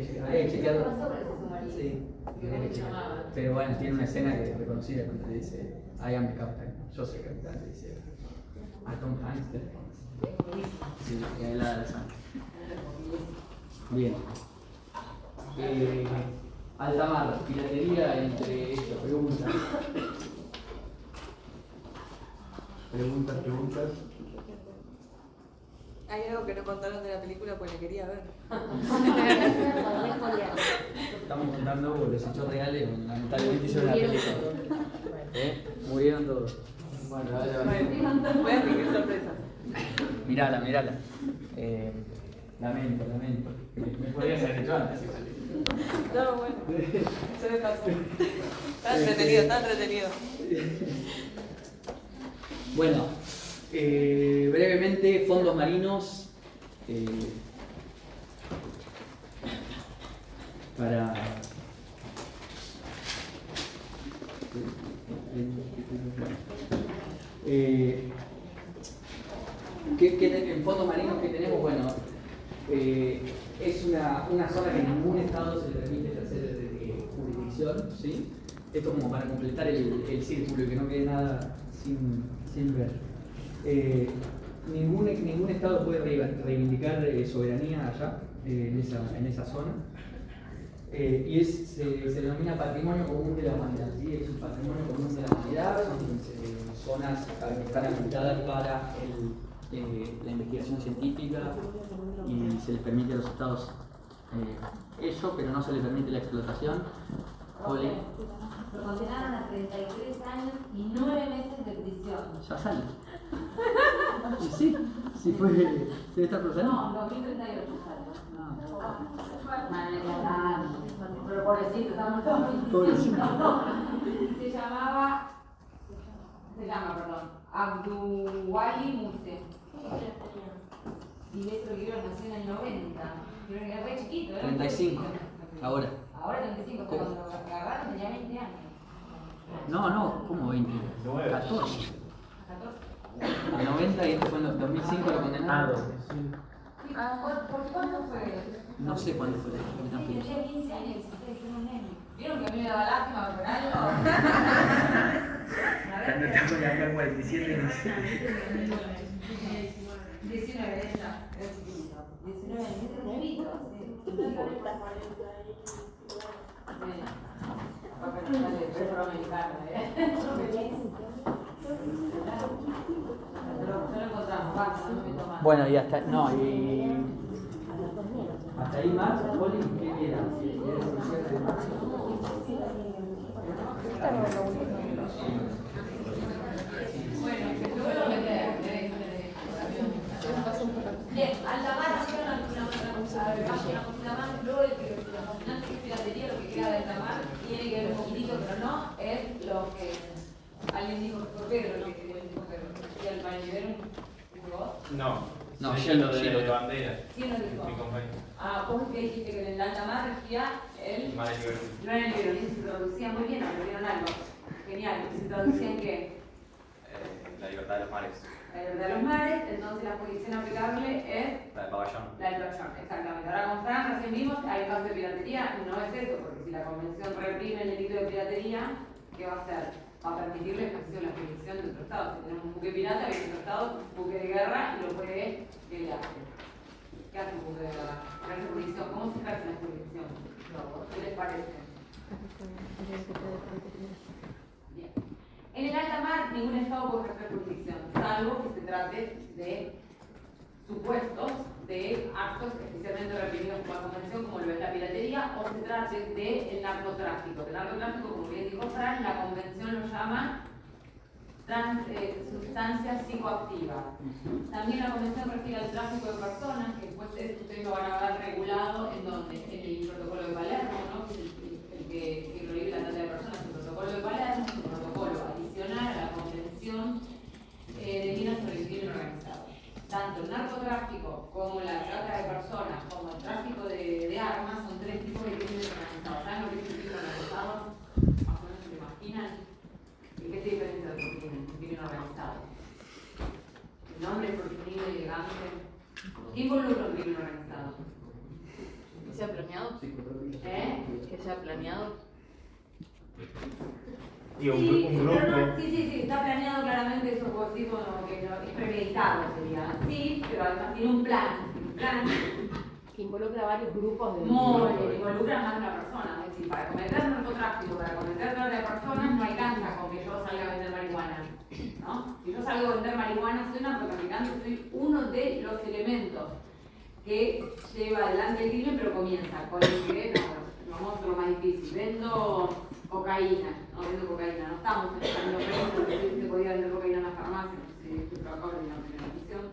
chequearlo. ¿Qué pasó con ese submarino? Sí. ¿Cómo se llamaba? Pero bueno, tiene una escena que es reconocida cuando le dice, I am the captain, yo soy el capitán, le dice, a Tom Hanks. Sí, que es la de sangre. Bien. Alta mar, piratería entre estas preguntas. Preguntas. Hay algo que no contaron de la película pues la quería ver. Estamos contando los hechos reales, lamentablemente hicieron la película. Murieron todos. Bueno, dale. Voy a fingir sorpresa. Mirala. Lamento. Me podrías haber hecho antes igual. No, bueno. Se me pasó. Está entretenido. Bueno, brevemente, fondos marinos. Para... en fondos marinos que tenemos, bueno, es una zona que en ningún estado se le permite ejercer jurisdicción, ¿sí? Esto como para completar el círculo y que no quede nada sin ver. Ningún estado puede reivindicar soberanía allá, en esa zona. Y se denomina patrimonio común de la humanidad, ¿sí? Es un patrimonio común de la humanidad, son zonas que están habilitadas para la investigación científica y se les permite a los estados eso, pero no se les permite la explotación. Ole. Lo condenaron a 33 años y 9 meses de prisión. Ya sale. Sí, debe estar procesando. No, 2038 sale. Pero pobrecito, estamos todos. Se llama, Abduwali Muse. Y este libro nació en el 90. Creo que era re chiquito, ¿eh? 35, ahora. Ahora 35, pero cuando lo agarraron tenía 20 años. No, ¿cómo 20? 14. A 90 y después en 2005 lo condenaron. ¿Por cuándo fue? No sé cuándo fue el Capitán Phillips. Tenía 15 años, era un nene. ¿Vieron que a mí me daba lástima por algo? Cuando estamos en la 47, no sé. 19 ella, era chiquito. 19 años, era un bebito, sí. Bueno, y hasta hasta ahí más, Poli, ¿qué queda? Bien, alta mar, luego de que los fascinantes piratería Pedro, que dijo Pedro. ¿Y al panidero jugó? No, No, sí, lo Gino. de bandera. ¿Quién lo dijo? Mi compañero. Ah, vos que dijiste que en el alta mar regía el... Mar de Libertad. No era el libro, y se traducía muy bien, aprendieron algo. Genial, ¿se traducía en qué? La libertad de los mares. La libertad de los mares, entonces la jurisdicción aplicable es La de pabellón. la del pabellón, exactamente. Ahora con Fran recién vimos, hay casos de piratería, no es eso, porque si la convención reprime el delito de piratería, ¿qué va a hacer? Va a permitir el ejercicio de la jurisdicción de otro estado. Si tenemos un buque pirata, viene otro estado, un buque de guerra y lo puede, ¿qué le hace? ¿Qué hace un buque de guerra? Ejerce jurisdicción. ¿Cómo se ejerce la jurisdicción? ¿Qué les parece? Bien. En el alta mar, ningún estado puede ejercer jurisdicción, salvo que se trate de supuestos de actos especialmente reprimidos por la convención, como lo es la piratería, o se trate del narcotráfico. El narcotráfico, como bien dijo Fran, la convención lo llama sustancias psicoactivas. También la convención refiere al tráfico de personas, que después ustedes lo van a ver regulado en donde, en el protocolo de Palermo, ¿no? Que es el que prohíbe la trata de personas. El protocolo de Palermo es un protocolo adicional a la convención de Viena sobre el crimen organizado. Tanto el narcotráfico como la trata de personas, como el tráfico de armas, son tres tipos de crímenes organizados. ¿Saben lo que es el crimen organizado? Más o menos se lo imaginan. ¿Y qué se diferencia de otro crimen organizado? El nombre es fortunido y elegante. ¿Qué involucra un crimen organizado? ¿Que sea planeado? ¿Que sea planeado? Y un grupo. Pero no, sí, está planeado claramente, eso puedo decir como que no, es premeditado, sería. Sí, pero además tiene un plan Que involucra varios grupos de... involucra más de una persona. Es decir, para cometer narcotráfico, para cometer trata de personas, no alcanza con que yo salga a vender marihuana, ¿no? Si yo salgo a vender marihuana, soy narcotraficante, soy uno de los elementos que lleva adelante el crimen, pero comienza con el que, vamos a lo más difícil, vendo cocaína, no estamos pensando que se podía vender cocaína en la farmacia, no sé si esto acá en la primera edición,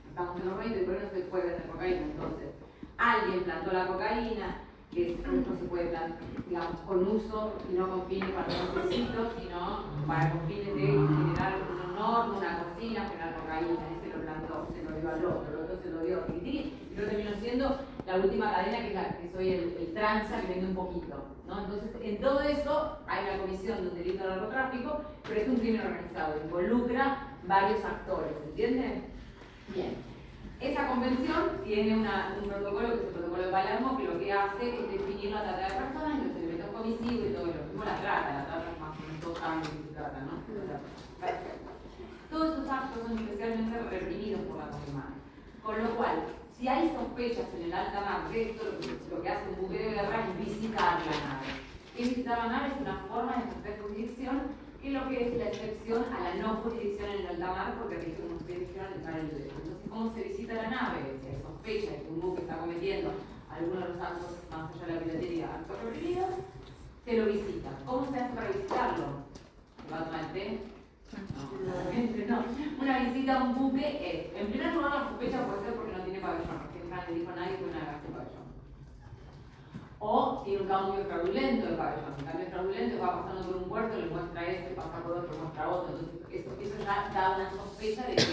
estamos en los 20 y por eso se puede vender cocaína. Entonces, alguien plantó la cocaína, que no se puede plantar, digamos, con uso y no con fines para los requisitos, sino para con fines de generar un horno, una cocina, generar cocaína. Ese lo plantó, se lo dio al otro, el otro se lo dio a Tití, y yo termino siendo la última cadena, que es la que soy el tranza que vende un poquito, ¿no? Entonces, en todo eso hay una comisión de un delito de narcotráfico, pero es un crimen organizado, involucra varios actores, ¿entienden? Bien. Esa convención tiene un protocolo, que es el protocolo de Palermo, que lo que hace es definir la trata de personas, los elementos comisivos y todo lo mismo la trata es más o menos todos saben de qué se trata, ¿no? Perfecto. Todos esos actos son especialmente reprimidos por la Comimar. Con lo cual, si hay sospechas en el alta mar de esto, lo que hace un buque de guerra es visitar la nave. Y visitar la nave es una forma de ejercer jurisdicción, que es lo que es la excepción a la no jurisdicción en el alta mar, porque ustedes dijeron entrar en el derecho. Entonces, ¿cómo se visita la nave? Si hay sospecha de que un buque está cometiendo algunos de los actos, más allá de la piratería, actos reprimidos, se lo visita. ¿Cómo se hace para visitarlo? ¿Se va a tomar el té? No. Una visita a un buque es, en primer lugar, la sospecha puede ser porque no tiene pabellón, porque nunca le dijo a nadie que una agarre pabellón. O tiene un cambio fraudulento de pabellón. El cambio fraudulento va pasando por un puerto, le muestra este, pasa por otro, muestra otro. Entonces, eso ya da una sospecha de que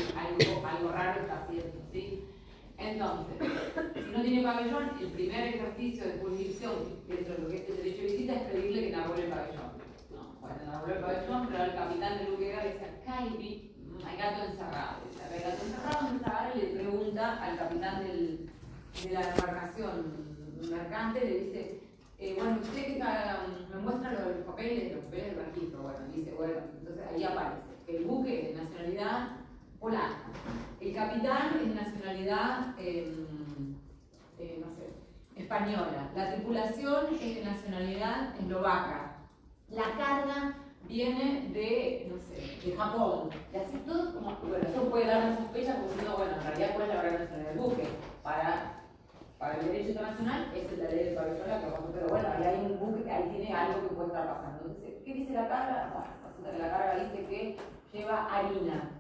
algo raro está haciendo, ¿sí? Entonces, si no tiene pabellón, el primer ejercicio de jurisdicción dentro de lo que es el derecho de visita es pedirle que enarbole el pabellón. Bueno, enarbole el pabellón, pero el capitán del buque de guerra dice, acá hay gato encerrado. Dice, acá hay gato encerrado, entonces agarra y le pregunta al capitán de la embarcación mercante, le dice, bueno, usted que me muestra los papeles del registro. Bueno, dice, bueno, entonces ahí aparece el buque de nacionalidad polaca, el capitán es de nacionalidad, no sé, española, la tripulación es de nacionalidad eslovaca, la carga viene de, no sé, de Japón, y así todo como, bueno, eso puede dar una sospecha, porque si no, bueno, en realidad cuál es la verdadera nacionalidad del buque. Para el derecho internacional es la ley del pabellón, pero bueno, ahí hay un buque que ahí tiene algo que puede estar pasando. Entonces, ¿qué dice la carga? Bueno, resulta que la carga dice que lleva harina.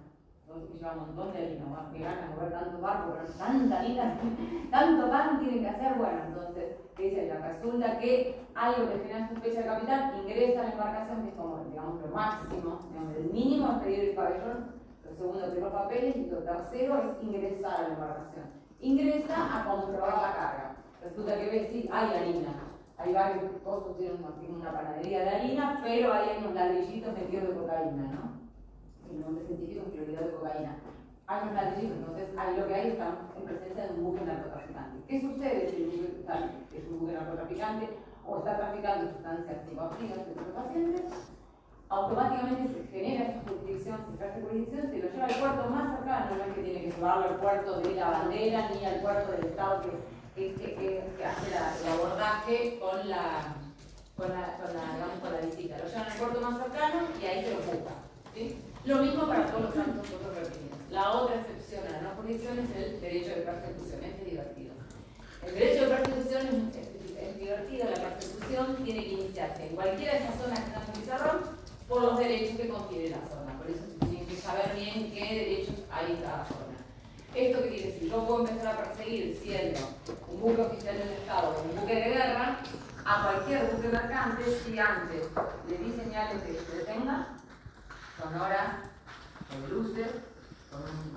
Entonces, que lleva un montón de harina. Bueno, que ganas de mover tantos barcos, pero tanta harina, tanto pan tienen que hacer. Bueno, entonces, que dice, la resulta que algo que genera sospecha de capital ingresa a la embarcación, que es como, digamos, lo máximo, digamos, el mínimo es pedir el pabellón, lo segundo pedir los papeles, y lo tercero es ingresar a la embarcación. Ingresa a comprobar la carga. Resulta que ves, sí, hay harina. Hay varios cosas, tienen una panadería de harina, pero hay unos ladrillitos metidos de cocaína, ¿no? El nombre científico es prioridad de cocaína. Hay unos ladrillitos, entonces ahí lo que hay está en presencia de un buque narcotraficante. ¿Qué sucede si el buque es un buque narcotraficante o está traficando sustancias psicoactivas de estupefacientes? Automáticamente se genera esa jurisdicción, se trae esa jurisdicción, se lo lleva al puerto más cercano, no es que tiene que llevarlo al puerto de la bandera ni al puerto del estado que hace el abordaje con la visita. Lo llevan al puerto más cercano y ahí se lo busca. ¿Sí? Lo mismo para todos los actos otros reprimidos. La otra excepción a la no jurisdicción es el derecho de persecución. Este es divertido. El derecho de persecución es divertido. La persecución tiene que iniciarse en cualquiera de esas zonas que están en el pizarrón por los derechos que confiere la zona. Por eso se tiene que saber bien qué derechos hay en cada zona. ¿Esto qué quiere decir? Yo puedo empezar a perseguir siendo un buque oficial del Estado o un buque de guerra a cualquier buque mercante si antes le di señales de que se detenga, sonoras, con luces,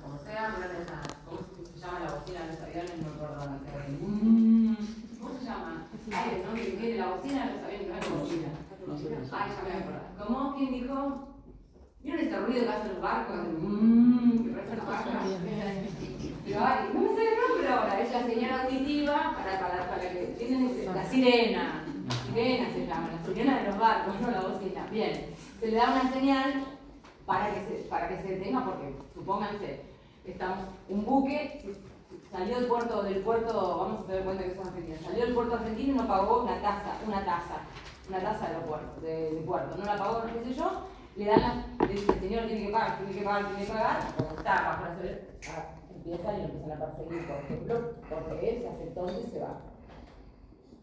como sea, ¿cómo se llama la bocina de los aviones? No recuerdo la ¿cómo se llama? Ay, ¿no? Que tiene la bocina de los aviones, no es bocina. Ay, ya me acuerdo. ¿Cómo? ¿Quién dijo? ¿Vieron ese ruido que hacen los barcos? Que parecen las vacas. Pero ay, no me sale el nombre ahora, es la señal auditiva para que tienen la sirena. Sirena se llama, la sirena de los barcos, no la bocina. Bien, se le da una señal para que se detenga, porque supónganse, estamos un buque, salió del puerto, vamos a tener en cuenta que somos argentinos, salió del puerto argentino y no pagó una tasa del puerto, no la pagó, no sé yo, le dice, el señor tiene que pagar, como está bajo la seguridad, empiezan a perseguir, por ejemplo, porque él se aceptó y se va.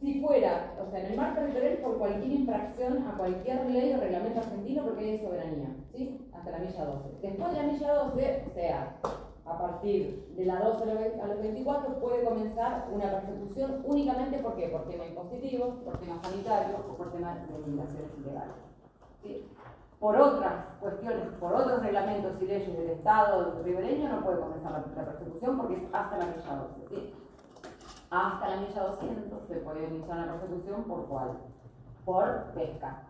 Si fuera, o sea, en el mar territorial por cualquier infracción a cualquier ley o reglamento argentino porque hay soberanía, ¿sí? Hasta la milla 12. Después de la milla 12, o sea, a partir de la 12 a los 24 puede comenzar una persecución únicamente ¿por qué? Por temas impositivos, por temas sanitarios o por temas de limitaciones ilegales. ¿Sí? Por otras cuestiones, por otros reglamentos y leyes del Estado ribereño no puede comenzar la persecución porque es hasta la milla 12. ¿Sí? Hasta la milla 200 se puede iniciar una persecución ¿por cuál? Por pesca.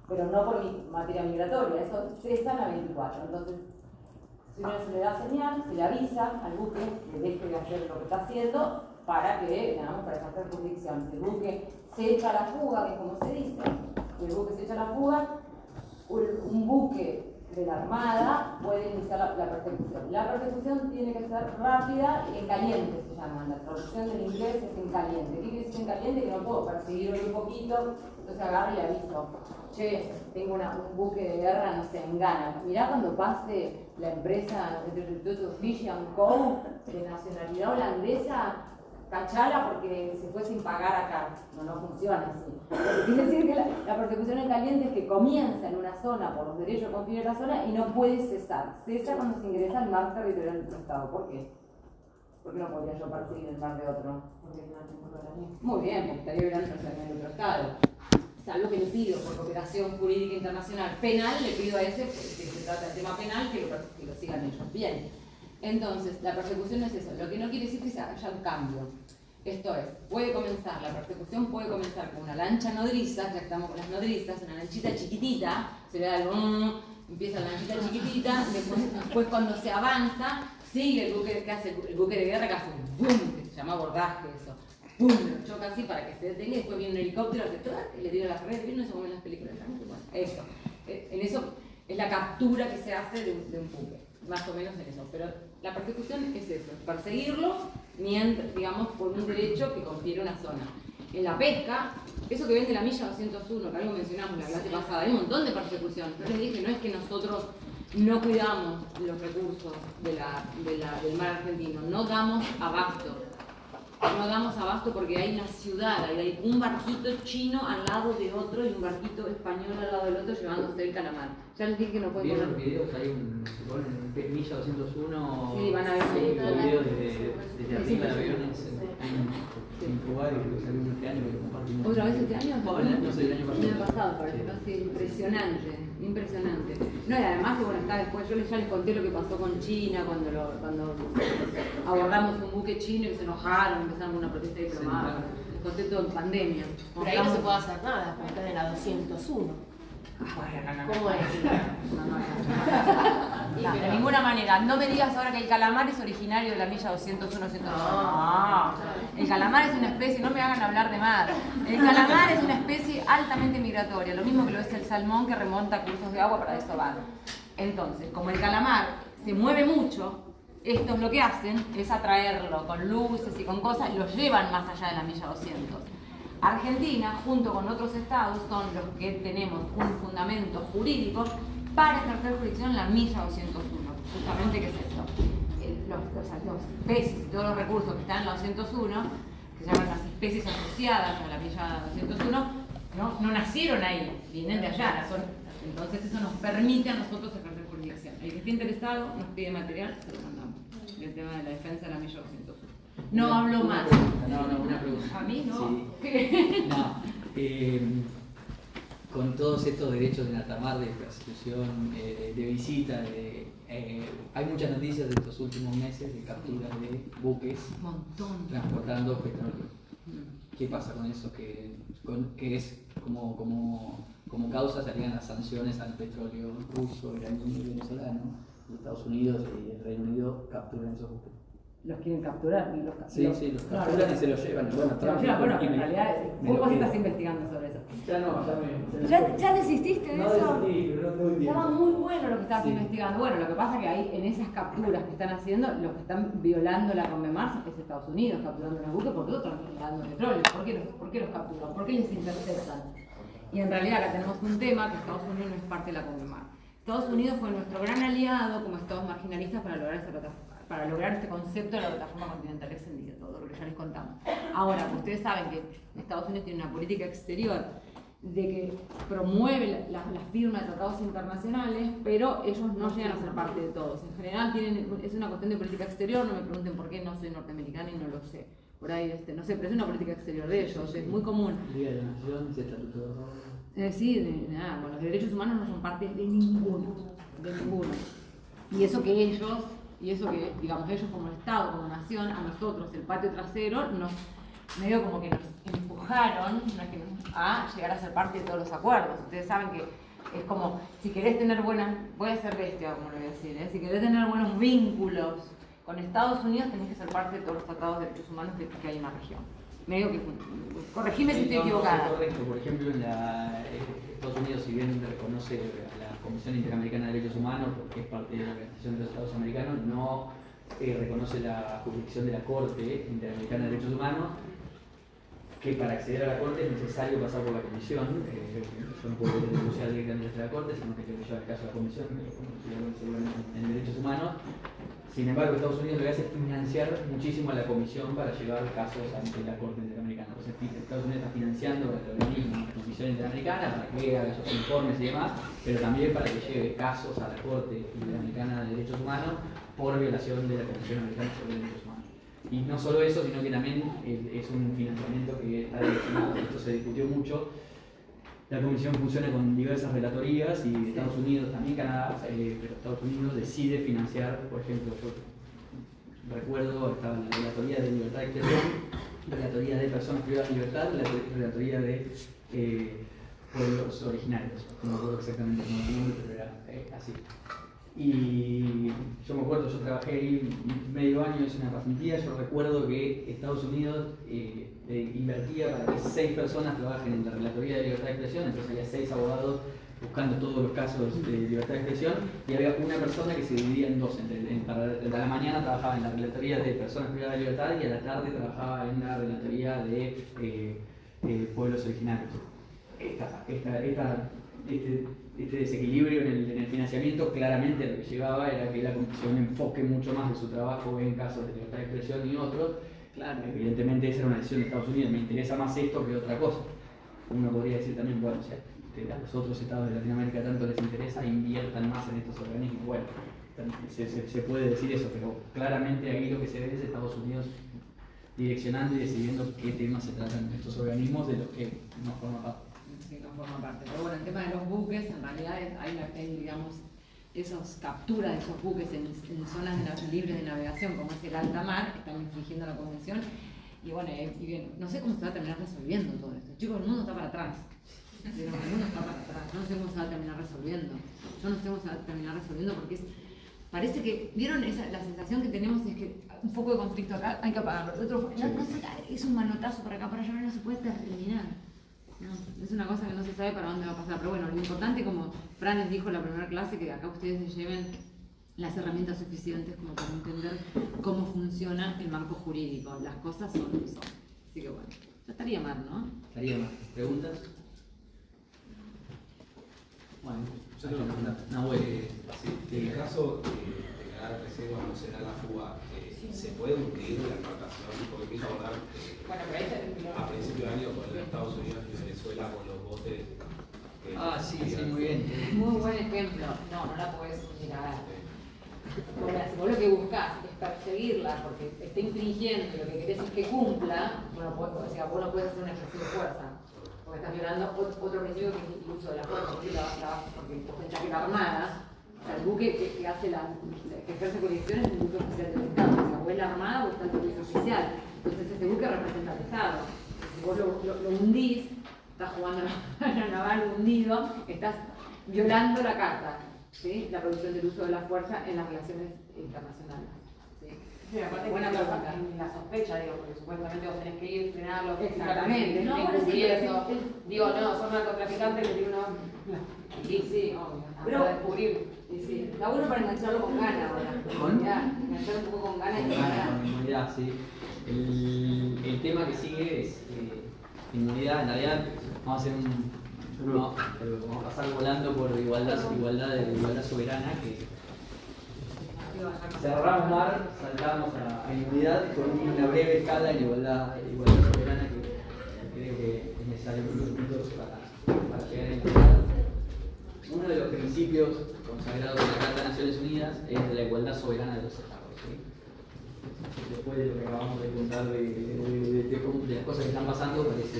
Pero no por materia migratoria, eso cesa en la 24. Entonces, si uno se le da señal, se le avisa al buque que deje de hacer lo que está haciendo para que, digamos, para ejercer jurisdicción. Si el buque se echa a la fuga, que es como se dice, si el buque se echa a la fuga, un buque de la Armada puede iniciar la persecución. La persecución tiene que ser rápida y en caliente, se llama. La traducción del inglés es en caliente. ¿Qué quiere decir en caliente? Que no puedo perseguir hoy un poquito, entonces agarro y le aviso. Che, tengo un buque de guerra, no sé, en Ghana. Mirá cuando pase la empresa Fish & Co. de nacionalidad holandesa, cachala porque se fue sin pagar acá. No funciona así. Quiere decir que la persecución en caliente es que comienza en una zona por los derechos que confiere la zona y no puede cesar. Cesa cuando se ingresa al mar territorial de otro Estado. ¿Por qué? Porque no podría yo perseguir el mar de otro. Porque no tengo soberanía. Muy bien, porque estaría violando la soberanía de otro Estado. Salvo que le pido por cooperación jurídica internacional penal, le pido a ese, porque se trata del tema penal, que lo sigan ellos. Bien. Entonces, la persecución es eso, lo que no quiere decir que haya un cambio. Esto es, la persecución puede comenzar con una lancha nodriza, ya estamos con las nodrizas, una lanchita chiquitita, se le da el empieza la lanchita chiquitita, después cuando se avanza, sigue el buque que hace el buque de guerra que hace un boom, que se llama abordaje eso, boom, lo choca así para que se detenga y después viene un helicóptero, y le tira las redes, ¿vieron eso como en las películas? Bueno, eso, en eso es la captura que se hace de un buque. Más o menos en eso, pero la persecución es eso, perseguirlo digamos, por un derecho que confiere una zona. En la pesca, eso que ven de la milla 201, que algo mencionamos la clase pasada, hay un montón de persecución. Yo les dije, no es que nosotros no cuidamos los recursos del mar argentino, no damos abasto. No damos abasto porque hay una ciudad, hay un barquito chino al lado de otro y un barquito español al lado del otro llevándose el calamar. Ya les dije que no pueden poner. ¿Vieron los videos? Hay un si ponen Milla 201, Sí, van a ver videos desde arriba de aviones en Kuwait, que salió este año, que lo compartimos. ¿Otra vez este año? No sé, el año pasado. El año pasado, parece, ¿no? Sí, impresionante, impresionante. No, y además, bueno, está después, yo ya les conté lo que pasó con China, cuando abordamos un buque chino y se enojaron, empezaron una protesta diplomática. Les conté todo en pandemia. Pero ahí no se puede hacer nada, porque están en la 201. ¿Cómo es? No, de ninguna manera. No me digas ahora que el calamar es originario de la milla 201, 102. No. El calamar es una especie, no me hagan hablar de mar. El calamar es una especie altamente migratoria, lo mismo que lo es el salmón que remonta cursos de agua para desovar. Entonces, como el calamar se mueve mucho, estos lo que hacen es atraerlo con luces y con cosas y lo llevan más allá de la milla 200. Argentina, junto con otros estados, son los que tenemos un fundamento jurídico para ejercer jurisdicción en la milla 201. Justamente, ¿qué es esto? Los especies y todos los recursos que están en la 201, que se llaman las especies asociadas a la milla 201, no nacieron ahí, vienen de allá. Entonces eso nos permite a nosotros ejercer jurisdicción. El que esté interesado nos pide material, se lo mandamos. El tema de la defensa de la milla 201. No hablo más. No, una pregunta. ¿A mí no? Sí. No. Con todos estos derechos en alta mar, de prostitución, de visita, hay muchas noticias de estos últimos meses de capturas de buques transportando petróleo. ¿Qué pasa con eso? Que es como causa salían las sanciones al petróleo ruso, iraní y venezolano. Estados Unidos y el Reino Unido capturan esos buques. Los quieren capturar y los capturan. Sí, los capturan y se los llevan. Bueno, en realidad, vos estás investigando sobre eso. ¿Ya desististe de eso? Estaba muy bueno lo que estabas investigando. Bueno, lo que pasa es que ahí, en esas capturas que están haciendo, los que están violando la Convenmar es Estados Unidos, capturando los buques porque otros están generando petróleo. ¿Por qué los capturan? ¿Por qué les interceptan? Y en realidad acá tenemos un tema que Estados Unidos no es parte de la Convenmar. Estados Unidos fue nuestro gran aliado como estados marginalistas para lograr este concepto de la plataforma continental extendida, todo lo que ya les contamos. Ahora, ustedes saben que Estados Unidos tiene una política exterior de que promueve la firma de tratados internacionales, pero ellos no llegan a ser parte de todos. En general es una cuestión de política exterior, no me pregunten por qué, no soy norteamericana y no lo sé. Por ahí, no sé, pero es una política exterior de ellos, es muy común. Liga de Naciones, Estatuto de Roma. Sí, bueno, los derechos humanos no son parte de ninguno. Y eso que ellos, digamos, ellos como Estado, como nación, a nosotros, el patio trasero, medio como que nos empujaron a llegar a ser parte de todos los acuerdos. Ustedes saben que es como, si querés tener voy a ser bestia, como lo voy a decir, si querés tener buenos vínculos con Estados Unidos, tenés que ser parte de todos los tratados de derechos humanos que hay en la región. Medio que, corregime si estoy equivocada. Correcto, por ejemplo, Estados Unidos, si bien reconoce a la Comisión Interamericana de Derechos Humanos, porque es parte de la Organización de los Estados Americanos, no reconoce la jurisdicción de la Corte Interamericana de Derechos Humanos, que para acceder a la Corte es necesario pasar por la Comisión. Yo no puedo denunciar directamente a la Corte, sino que tengo que llevar el caso a la Comisión, en Derechos Humanos. Sin embargo, Estados Unidos lo que hace es financiar muchísimo a la Comisión para llevar casos ante la Corte Interamericana. Entonces, Estados Unidos está financiando el organismo, la Comisión Interamericana, para que haga esos informes y demás, pero también para que lleve casos a la Corte Interamericana de Derechos Humanos por violación de la Convención Americana sobre Derechos Humanos. Y no solo eso, sino que también es un financiamiento que está destinado, esto se discutió mucho. La Comisión funciona con diversas relatorías y Estados Unidos, también Canadá, pero Estados Unidos decide financiar, por ejemplo, yo recuerdo, estaba la relatoría de libertad de expresión, relatoría de personas privadas de libertad, la relatoría de pueblos originarios, no me acuerdo exactamente el nombre, pero era así. Y yo me acuerdo, yo trabajé ahí medio año, es una pasantía, yo recuerdo que Estados Unidos invertía para que 6 personas trabajen en la Relatoría de Libertad de Expresión, entonces había 6 abogados buscando todos los casos de libertad de expresión y había una persona que se dividía en dos, a la mañana trabajaba en la Relatoría de Personas Privadas de Libertad y a la tarde trabajaba en la Relatoría de Pueblos Originarios. Este desequilibrio en el financiamiento claramente lo que llevaba era que la Comisión enfoque mucho más de su trabajo en casos de libertad de expresión y otros. Claro, evidentemente esa era una decisión de Estados Unidos, me interesa más esto que otra cosa. Uno podría decir también, bueno, si a los otros estados de Latinoamérica tanto les interesa, inviertan más en estos organismos. Bueno, se puede decir eso, pero claramente ahí lo que se ve es Estados Unidos direccionando y decidiendo qué temas se tratan en estos organismos de los que no forma parte. Sí, no forma parte. Pero bueno, el tema de los buques, en realidad hay digamos, esas capturas de esos buques en zonas libres de navegación, como es el alta mar, que están infringiendo la convención. Y bueno, y bien, no sé cómo se va a terminar resolviendo todo esto. Chicos, el mundo está para atrás. Pero el mundo está para atrás. No sé cómo se va a terminar resolviendo. Yo no sé cómo se va a terminar resolviendo porque parece que, ¿vieron la sensación que tenemos? Es que un foco de conflicto acá hay que apagarlo. Es un manotazo para acá, para allá, no se puede terminar. No, es una cosa que no se sabe para dónde va a pasar. Pero bueno, lo importante, como Fran les dijo en la primera clase, que acá ustedes se lleven las herramientas suficientes como para entender cómo funciona el marco jurídico. Las cosas son lo que son. Así que bueno, ya estaría mal, ¿no? Estaría mal. ¿Preguntas? Bueno, yo tengo una pregunta. No, bueno. En el caso de quedar presente cuando se da la fuga, ¿se puede impedir la embarcación? Porque quiso abordar Bueno, pero ahí a principio de año con Estados Unidos y Venezuela con los botes. Sí, muy bien. Muy buen ejemplo. No la podés mirar. Si vos lo que buscás es perseguirla porque está infringiendo y lo que querés es que cumpla, vos no podés hacer un ejercicio de fuerza. Porque estás violando otro principio que es el uso de la fuerza. Porque vos pensás que la Armada, o sea, el buque que ejerce jurisdicción es un buque oficial del Estado. O sea, o es la Armada o está el servicio oficial. Entonces ese buque representa al Estado. Si vos lo hundís, estás jugando a la naval hundido, estás violando la carta, ¿sí? La prohibición del uso de la fuerza en las relaciones internacionales. Sí, aparte buena que pregunta. en la sospecha, digo, porque supuestamente vos tenés que ir, frenarlo, Exactamente. no, bueno, sí, eso. Digo, no, son narcotraficantes que tienen una... Y sí, obvio, pero para descubrir. Y sí, está bueno para engancharlo con ganas ahora. ¿Con? Engancharlo un poco con ganas y para... Con inmunidad, sí. El tema que sigue es inmunidad. En realidad vamos a hacer vamos a pasar volando por igualdad soberana, que cerramos mar, saltamos a inmunidad con una breve escala en igualdad soberana que creo que es necesario para llegar a igualdad. Uno de los principios consagrados en la Carta de Naciones Unidas es la igualdad soberana de los estados, ¿sí? Después de lo que acabamos de contar de las cosas que están pasando, parece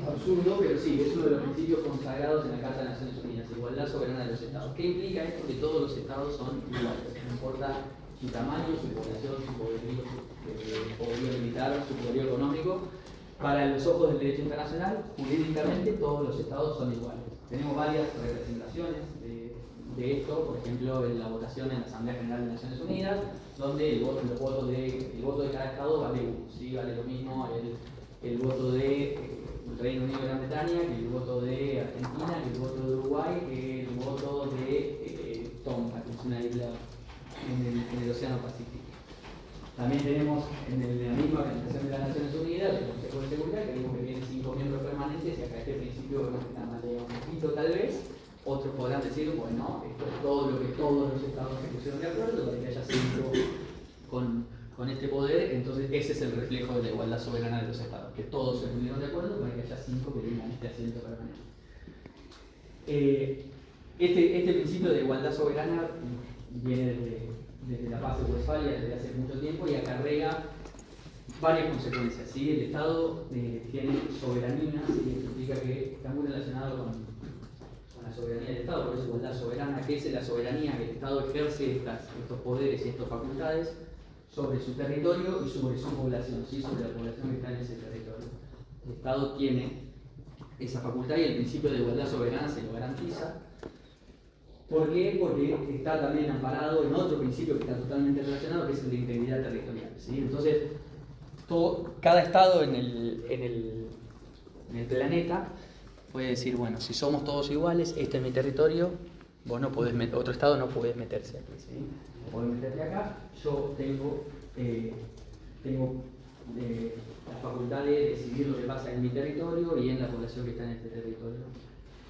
absurdo, pero sí, es uno de los principios consagrados en la Carta de Naciones Unidas, igualdad soberana de los estados. ¿Qué implica esto? Que todos los estados son iguales, no importa su tamaño, su población, su poderío militar, su poderío económico. Para los ojos del derecho internacional, jurídicamente todos los estados son iguales. Tenemos varias representaciones de esto, por ejemplo, en la votación en la Asamblea General de Naciones Unidas, donde el voto de cada estado vale uno, ¿sí? Vale lo mismo el voto de Reino Unido y Gran Bretaña, que el voto de Argentina, que el voto de Uruguay, que el voto de Tonga, que es una isla en el Océano Pacífico. También tenemos en la misma Organización de las Naciones Unidas el Consejo de Seguridad, que vimos que tiene 5 miembros permanentes, y acá este principio vemos que está mal de un poquito tal vez. Otros podrán decir, bueno, esto es todo lo que todos los estados se pusieron de acuerdo, para que haya 5 con este poder. Entonces ese es el reflejo de la igualdad soberana de los estados, que todos se pusieron de acuerdo para que haya 5 que tengan este asiento permanente. Este principio de igualdad soberana viene desde la paz de Westfalia, desde hace mucho tiempo, y acarrea varias consecuencias, ¿sí? El Estado tiene soberanía, ¿sí? Eso significa que está muy relacionado con la soberanía del Estado, por eso igualdad soberana, que es la soberanía que el Estado ejerce estos poderes y estas facultades sobre su territorio y sobre su población, ¿sí? Sobre la población que está en ese territorio. El Estado tiene esa facultad y el principio de igualdad soberana se lo garantiza. ¿Por qué? Porque está también amparado en otro principio que está totalmente relacionado, que es el de integridad territorial, ¿sí? Entonces, cada estado en el planeta puede decir, bueno, si somos todos iguales, este es mi territorio, vos no podés otro estado no puede meterse aquí, ¿sí? No podés meterte acá, yo tengo la facultad de decidir lo que pasa en mi territorio y en la población que está en este territorio.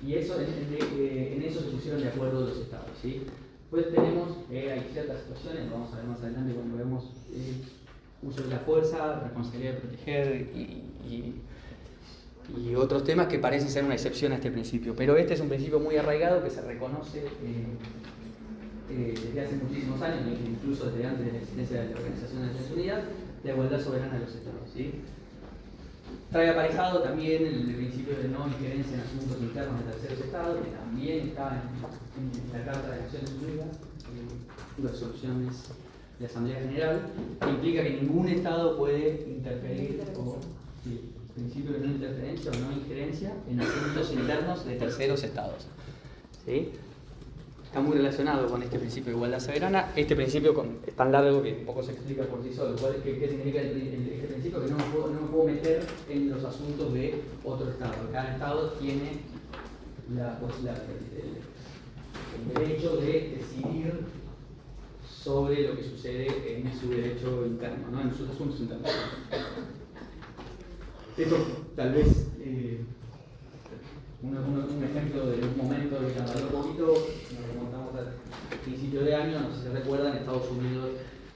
Y eso, en eso se pusieron de acuerdo los estados, ¿sí? Pues tenemos, hay ciertas situaciones, lo vamos a ver más adelante cuando vemos uso de la fuerza, responsabilidad de proteger y otros temas que parecen ser una excepción a este principio. Pero este es un principio muy arraigado que se reconoce desde hace muchísimos años, incluso desde antes de la existencia de la Organización de Naciones Unidas, la igualdad soberana de los estados, ¿sí? Trae aparejado también el principio de no injerencia en asuntos internos de terceros estados, que también está en la Carta de Naciones Unidas, resoluciones de Asamblea General, que implica que ningún estado puede interferir, o sí, principio de no interferencia o no injerencia en asuntos internos de terceros estados, ¿sí? Está muy relacionado con este principio de igualdad soberana. Este principio es tan largo que poco se explica por sí solo. ¿Qué significa este principio? Que no me puedo meter en los asuntos de otro estado. Cada estado tiene el derecho de decidir sobre lo que sucede en su derecho interno, ¿no? En sus asuntos internos. Esto tal vez un ejemplo de un momento que cambió un poquito, nos remontamos al principio de año, no sé si se recuerdan, Estados Unidos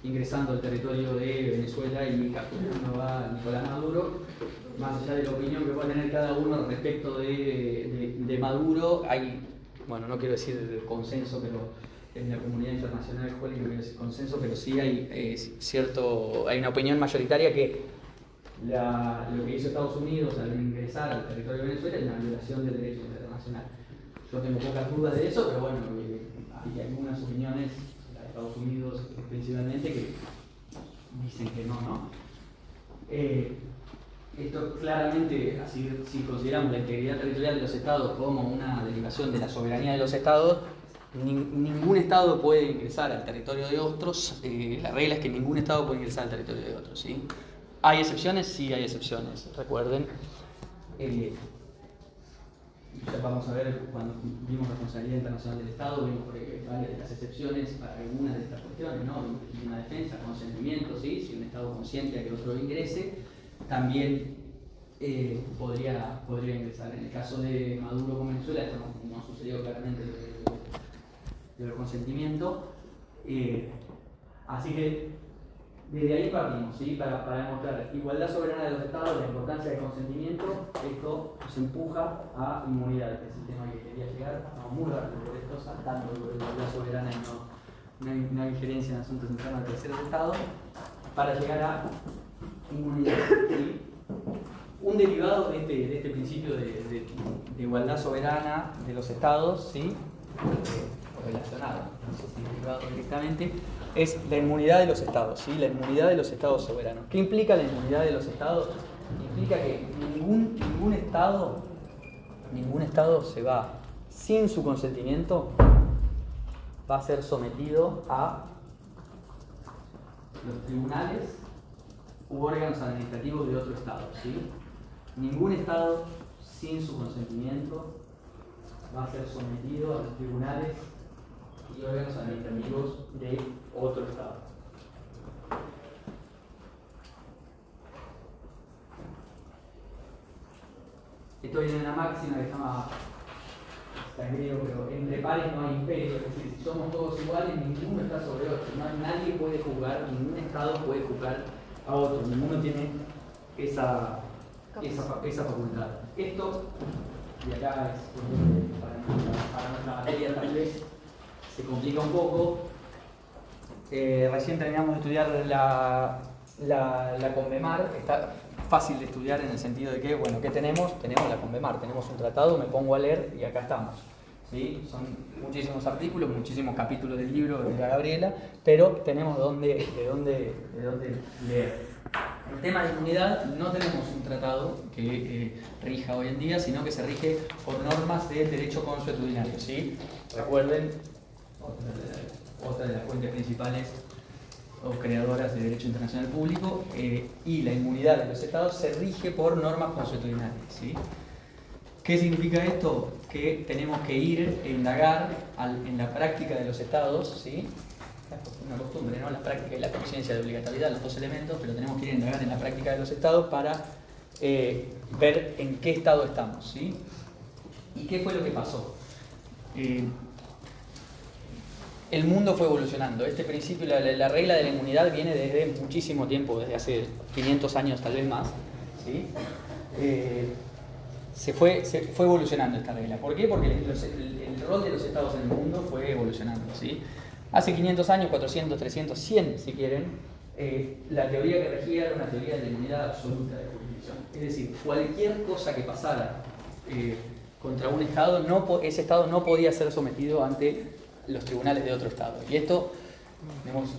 ingresando al territorio de Venezuela y capturando a Nicolás Maduro. Más allá de la opinión que pueda tener cada uno respecto de Maduro, hay, bueno, no quiero decir consenso, pero en la comunidad internacional no quiero decir consenso, pero sí hay hay una opinión mayoritaria que lo que hizo Estados Unidos al ingresar al territorio de Venezuela es una violación del derecho internacional. Yo tengo pocas dudas de eso, pero bueno, hay algunas opiniones, la de Estados Unidos principalmente, que dicen que no. Esto claramente, así si consideramos la integridad territorial de los estados como una derivación de la soberanía de los estados, ningún estado puede ingresar al territorio de otros. La regla es que ningún estado puede ingresar al territorio de otros, ¿sí? ¿Hay excepciones? Sí, hay excepciones. Recuerden, ya vamos a ver cuando vimos responsabilidad internacional del Estado, vimos varias de las excepciones para algunas de estas cuestiones, ¿no? Una defensa, consentimiento, ¿sí? Si un Estado consiente a que otro ingrese, también podría ingresar. En el caso de Maduro con Venezuela, esto no sucedió claramente del consentimiento. Así que desde ahí partimos, ¿sí? Para demostrar igualdad soberana de los estados, la importancia del consentimiento. Esto nos empuja a inmunidad, que es el tema que quería llegar. Estamos muy rápido por esto, saltando sobre la igualdad soberana y no injerencia en asuntos internos de terceros estados, para llegar a inmunidad, ¿sí? Un derivado de este principio de igualdad soberana de los estados, ¿sí? Relacionado, no sé si derivado directamente, es la inmunidad de los estados, ¿sí? La inmunidad de los estados soberanos. ¿Qué implica la inmunidad de los estados? Implica que ningún estado se va, sin su consentimiento, va a ser sometido a los tribunales u órganos administrativos de otro estado, ¿sí? Ningún estado sin su consentimiento va a ser sometido a los tribunales y órganos administrativos de otro estado. Esto viene de una máxima que se llama, está en griego, pero entre pares no hay imperio, es decir, si somos todos iguales, ninguno está sobre otro, nadie puede juzgar, ningún estado puede juzgar a otro, ninguno tiene esa facultad. Esto, y acá es para nuestra materia tal vez se complica un poco. Recién terminamos de estudiar la Convemar. Está fácil de estudiar en el sentido de que, bueno, ¿qué tenemos? Tenemos la Convemar, tenemos un tratado, me pongo a leer y acá estamos, ¿sí? Son muchísimos artículos, muchísimos capítulos del libro de la Gabriela, pero tenemos de dónde leer. El tema de inmunidad, no tenemos un tratado que rija hoy en día, sino que se rige por normas del derecho consuetudinario, ¿sí? Recuerden, otra de las fuentes principales o creadoras de derecho internacional público, y la inmunidad de los estados se rige por normas consuetudinarias, ¿sí? ¿Qué significa esto? Que tenemos que ir a indagar en la práctica de los estados, ¿sí? Una costumbre, ¿no? La práctica y la conciencia de obligatoriedad, los dos elementos, pero tenemos que ir a indagar en la práctica de los estados para ver en qué estado estamos, ¿sí? ¿Y qué fue lo que pasó? El mundo fue evolucionando. Este principio, la regla de la inmunidad viene desde muchísimo tiempo, desde hace 500 años tal vez más, ¿sí? Se fue evolucionando esta regla. ¿Por qué? Porque el rol de los estados en el mundo fue evolucionando, ¿sí? Hace 500 años, 400, 300, 100 si quieren, la teoría que regía era una teoría de la inmunidad absoluta de jurisdicción. Es decir, cualquier cosa que pasara contra un Estado, ese Estado no podía ser sometido ante los tribunales de otro Estado. Y esto, vemos,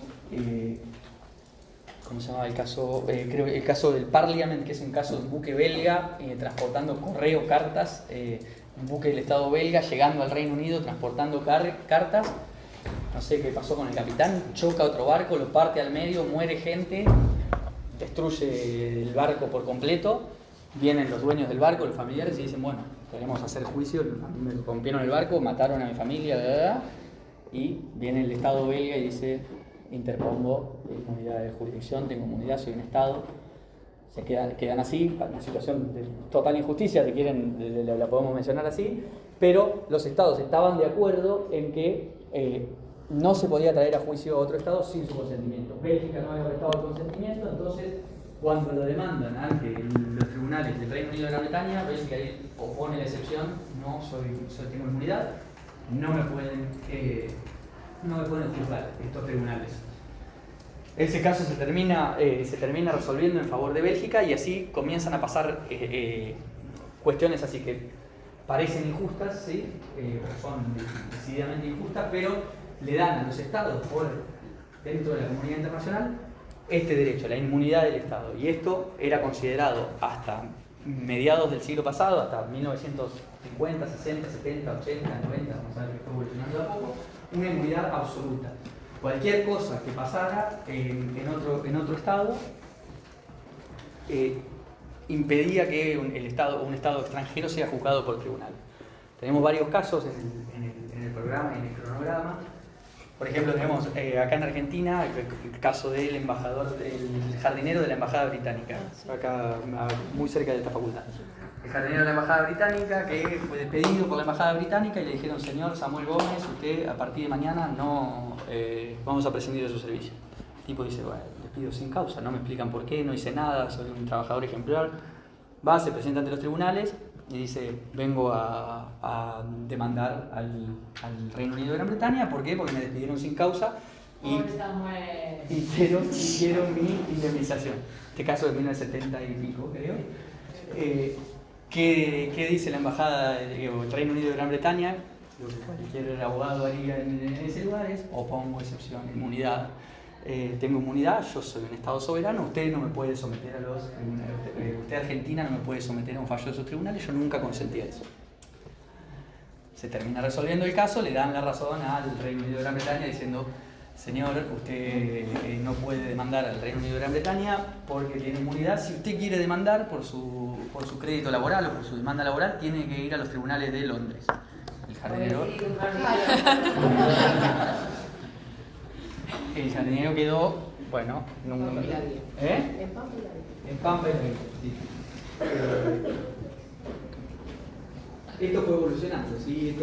¿cómo se llamaba el caso? Creo el caso del Parliament, que es un caso de un buque belga transportando correo, cartas, un buque del Estado belga llegando al Reino Unido transportando cartas. No sé qué pasó con el capitán, choca otro barco, lo parte al medio, muere gente, destruye el barco por completo. Vienen los dueños del barco, los familiares, y dicen, bueno, queremos hacer juicio, a mí me rompieron el barco, mataron a mi familia, bla, bla, bla. Y viene el Estado belga y dice, interpongo inmunidad de jurisdicción, tengo inmunidad, soy un Estado. Se quedan así, una situación de total injusticia, si quieren, la podemos mencionar así, pero los Estados estaban de acuerdo en que no se podía traer a juicio a otro Estado sin su consentimiento. Bélgica no había prestado el consentimiento, entonces cuando lo demandan ante los tribunales del Reino Unido de Gran Bretaña, Bélgica opone la excepción, no tengo inmunidad, no me pueden juzgar estos tribunales. Ese caso se termina resolviendo en favor de Bélgica y así comienzan a pasar cuestiones así que parecen injustas, ¿sí? Son decididamente injustas, pero le dan a los Estados dentro de la comunidad internacional este derecho, la inmunidad del Estado. Y esto era considerado hasta mediados del siglo pasado, hasta 1950, 60, 70, 80, 90, vamos a ver que fue evolucionando de a poco, una inmunidad absoluta. Cualquier cosa que pasara en otro Estado impedía que un Estado extranjero sea juzgado por tribunal. Tenemos varios casos en el programa y en el cronograma. Por ejemplo, tenemos acá en Argentina el caso del jardinero de la Embajada Británica, acá muy cerca de esta facultad. El jardinero de la Embajada Británica que fue despedido por la Embajada Británica y le dijeron, señor Samuel Gómez, usted a partir de mañana no vamos a prescindir de su servicio. El tipo dice, bueno, despido sin causa, no me explican por qué, no hice nada, soy un trabajador ejemplar. Va, se presenta ante los tribunales y dice, vengo a demandar al Reino Unido de Gran Bretaña. ¿Por qué? Porque me despidieron sin causa y hicieron mi indemnización. Este caso de 1970 y pico, creo. ¿Qué dice la Embajada del Reino Unido de Gran Bretaña? Lo que cualquier abogado haría en ese lugar es, opongo excepción, inmunidad. Tengo inmunidad, yo soy un Estado soberano, usted no me puede someter a los tribunales, usted Argentina no me puede someter a un fallo de sus tribunales, yo nunca consentí a eso. Se termina resolviendo el caso, le dan la razón al Reino Unido de Gran Bretaña diciendo, señor, usted no puede demandar al Reino Unido de Gran Bretaña porque tiene inmunidad. Si usted quiere demandar por su crédito laboral o por su demanda laboral, tiene que ir a los tribunales de Londres. El jardinero... El jardinero quedó, bueno, en Pampa y la Vía, sí. Esto fue evolucionando, ¿sí?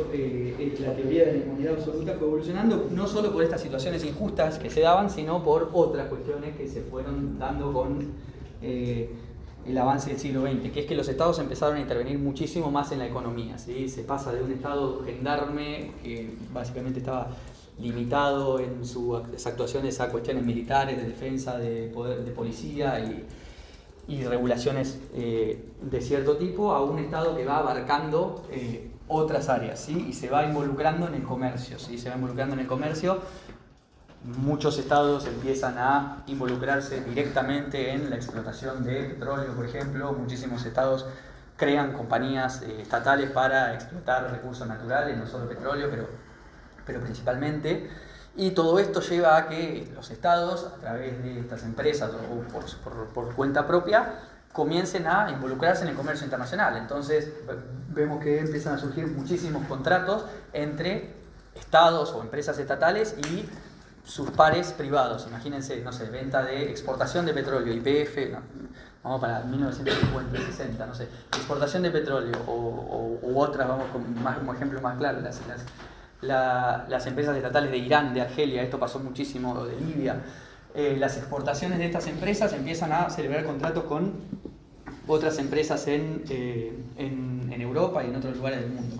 La teoría de la inmunidad absoluta fue evolucionando no solo por estas situaciones injustas que se daban, sino por otras cuestiones que se fueron dando con el avance del siglo XX, que es que los estados empezaron a intervenir muchísimo más en la economía, ¿sí? Se pasa de un estado gendarme que básicamente estaba limitado en sus actuaciones a cuestiones militares, de defensa, de poder, de policía y regulaciones de cierto tipo, a un Estado que va abarcando otras áreas, ¿sí? Y se va involucrando en el comercio, ¿sí? Se va involucrando en el comercio. Muchos estados empiezan a involucrarse directamente en la explotación de petróleo, por ejemplo. Muchísimos estados crean compañías estatales para explotar recursos naturales, no solo petróleo, pero principalmente. Y todo esto lleva a que los estados, a través de estas empresas o por cuenta propia, comiencen a involucrarse en el comercio internacional. Entonces vemos que empiezan a surgir muchísimos contratos entre estados o empresas estatales y sus pares privados. Imagínense, no sé, venta de exportación de petróleo, YPF, no, vamos para 1950, 60, no sé, exportación de petróleo u otras, vamos como ejemplo más claro, las empresas estatales de Irán, de Argelia, esto pasó muchísimo, de Libia. Las exportaciones de estas empresas empiezan a celebrar contratos con otras empresas en Europa y en otros lugares del mundo,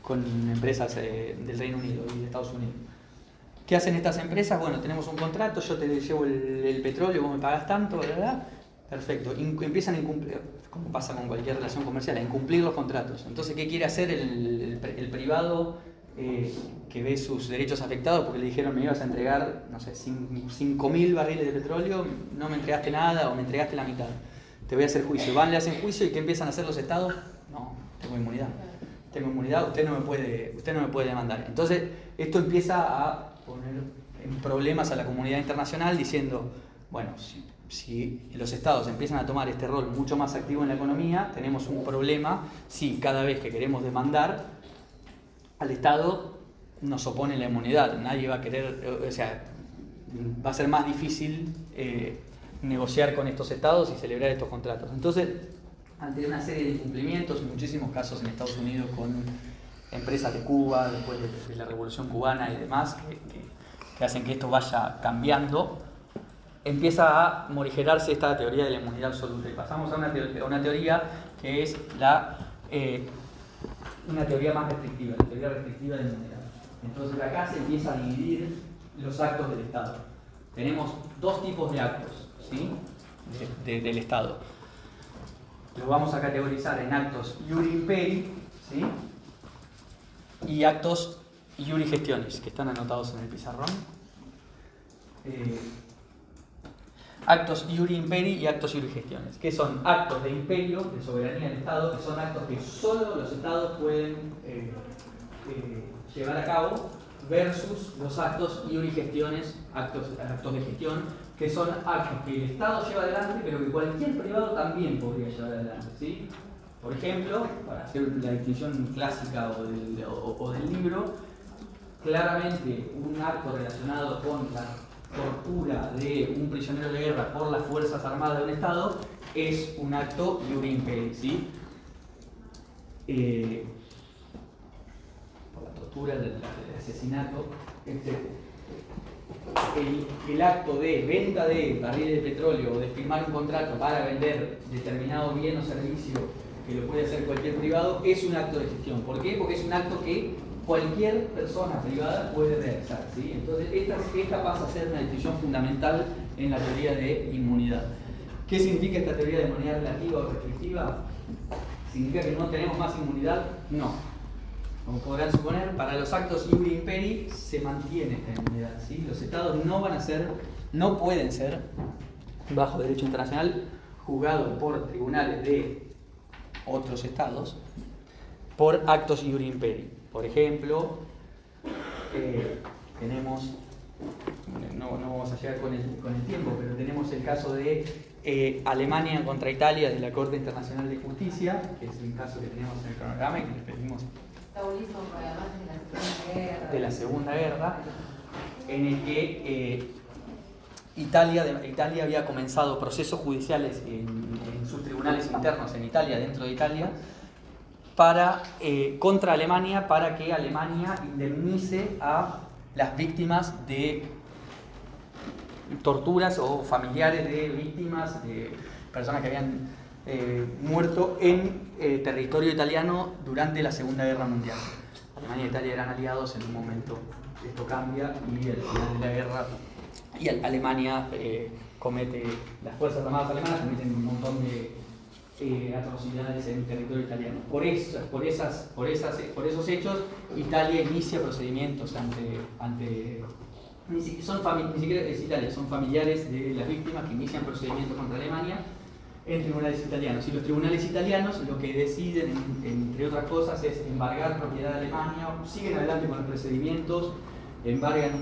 con empresas del Reino Unido y de Estados Unidos. ¿Qué hacen estas empresas? Bueno, tenemos un contrato, yo te llevo el petróleo, vos me pagás tanto, ¿verdad? Perfecto. Empiezan a incumplir, como pasa con cualquier relación comercial, a incumplir los contratos. Entonces, ¿qué quiere hacer el privado que ve sus derechos afectados porque le dijeron me ibas a entregar, no sé, 5.000 barriles de petróleo, no me entregaste nada o me entregaste la mitad? Te voy a hacer juicio. Van, le hacen juicio y ¿qué empiezan a hacer los estados? No, tengo inmunidad. Tengo inmunidad, usted no me puede demandar. Entonces, esto empieza a poner en problemas a la comunidad internacional diciendo, bueno, si los estados empiezan a tomar este rol mucho más activo en la economía, tenemos un problema si cada vez que queremos demandar al estado nos opone la inmunidad. Nadie va a querer, o sea, va a ser más difícil negociar con estos estados y celebrar estos contratos. Entonces, ante una serie de incumplimientos, muchísimos casos en Estados Unidos con empresas de Cuba, después de la Revolución Cubana y demás, que hacen que esto vaya cambiando, empieza a morigerarse esta teoría de la inmunidad absoluta. Y pasamos a una teoría que es una teoría más restrictiva, la teoría restrictiva de la inmunidad. Entonces acá se empieza a dividir los actos del Estado. Tenemos dos tipos de actos, ¿sí? del Estado. Los vamos a categorizar en actos iuri imperi, ¿sí? Y actos iuri gestionis, que están anotados en el pizarrón. Actos iuri imperi y actos iuri gestionis, que son actos de imperio, de soberanía del Estado, que son actos que solo los Estados pueden llevar a cabo, versus los actos iuri gestiones, actos de gestión, que son actos que el Estado lleva adelante, pero que cualquier privado también podría llevar adelante, ¿sí? Por ejemplo, para hacer la distinción clásica o del libro, claramente un acto relacionado con la tortura de un prisionero de guerra por las Fuerzas Armadas de un Estado es un acto iuri imperi, ¿sí? Por la tortura, del asesinato, etc. El acto de venta de barriles de petróleo o de firmar un contrato para vender determinado bien o servicio que lo puede hacer cualquier privado es un acto de gestión. ¿Por qué? Porque es un acto que cualquier persona privada puede realizar, ¿sí? Entonces esta pasa a ser una distinción fundamental en la teoría de inmunidad. ¿Qué significa esta teoría de inmunidad relativa o restrictiva? ¿Significa que no tenemos más inmunidad? No. Como podrán suponer, para los actos iuri imperi se mantiene esta inmunidad, ¿sí? Los estados no pueden ser, bajo derecho internacional, juzgados por tribunales de otros estados por actos iuri imperi. Por ejemplo, tenemos, no vamos a llegar con el tiempo, pero tenemos el caso de Alemania contra Italia de la Corte Internacional de Justicia, que es el caso que tenemos en el cronograma y que les pedimos. Está buenísimo, porque además es de la Segunda Guerra, en el que Italia había comenzado procesos judiciales en sus tribunales internos en Italia, dentro de Italia, contra Alemania, para que Alemania indemnice a las víctimas de torturas o familiares de víctimas, de personas que habían muerto en territorio italiano durante la Segunda Guerra Mundial. Alemania e Italia eran aliados en un momento, esto cambia y al final de la guerra Alemania las Fuerzas Armadas alemanas cometen un montón de atrocidades en el territorio italiano. Por esos hechos, Italia inicia procedimientos ni siquiera es Italia, son familiares de las víctimas que inician procedimientos contra Alemania en tribunales italianos. Y los tribunales italianos lo que deciden, entre otras cosas, es embargar propiedad de Alemania, siguen adelante con los procedimientos, embargan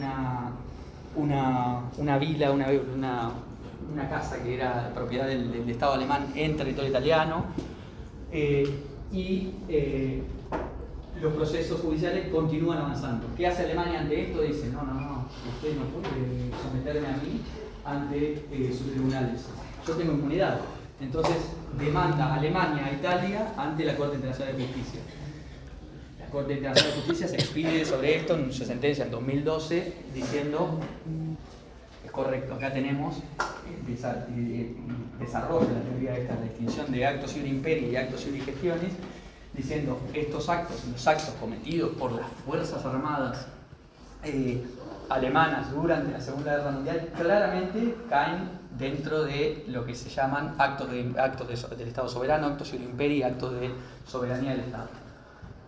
una vila, una casa que era propiedad del Estado alemán en territorio italiano, y los procesos judiciales continúan avanzando. ¿Qué hace Alemania ante esto? Dice, no, usted no puede someterme a mí ante sus tribunales. Yo tengo inmunidad. Entonces demanda Alemania a Italia ante la Corte Internacional de Justicia. La Corte Internacional de Justicia se expide sobre esto en su sentencia en 2012 diciendo, es correcto, acá tenemos, desarrolla la teoría esta, la distinción de actos iuri imperi y actos iuri gestionis, diciendo estos actos, los actos cometidos por las Fuerzas Armadas alemanas durante la Segunda Guerra Mundial claramente caen dentro de lo que se llaman actos del Estado soberano, actos iure imperi, actos de soberanía del Estado.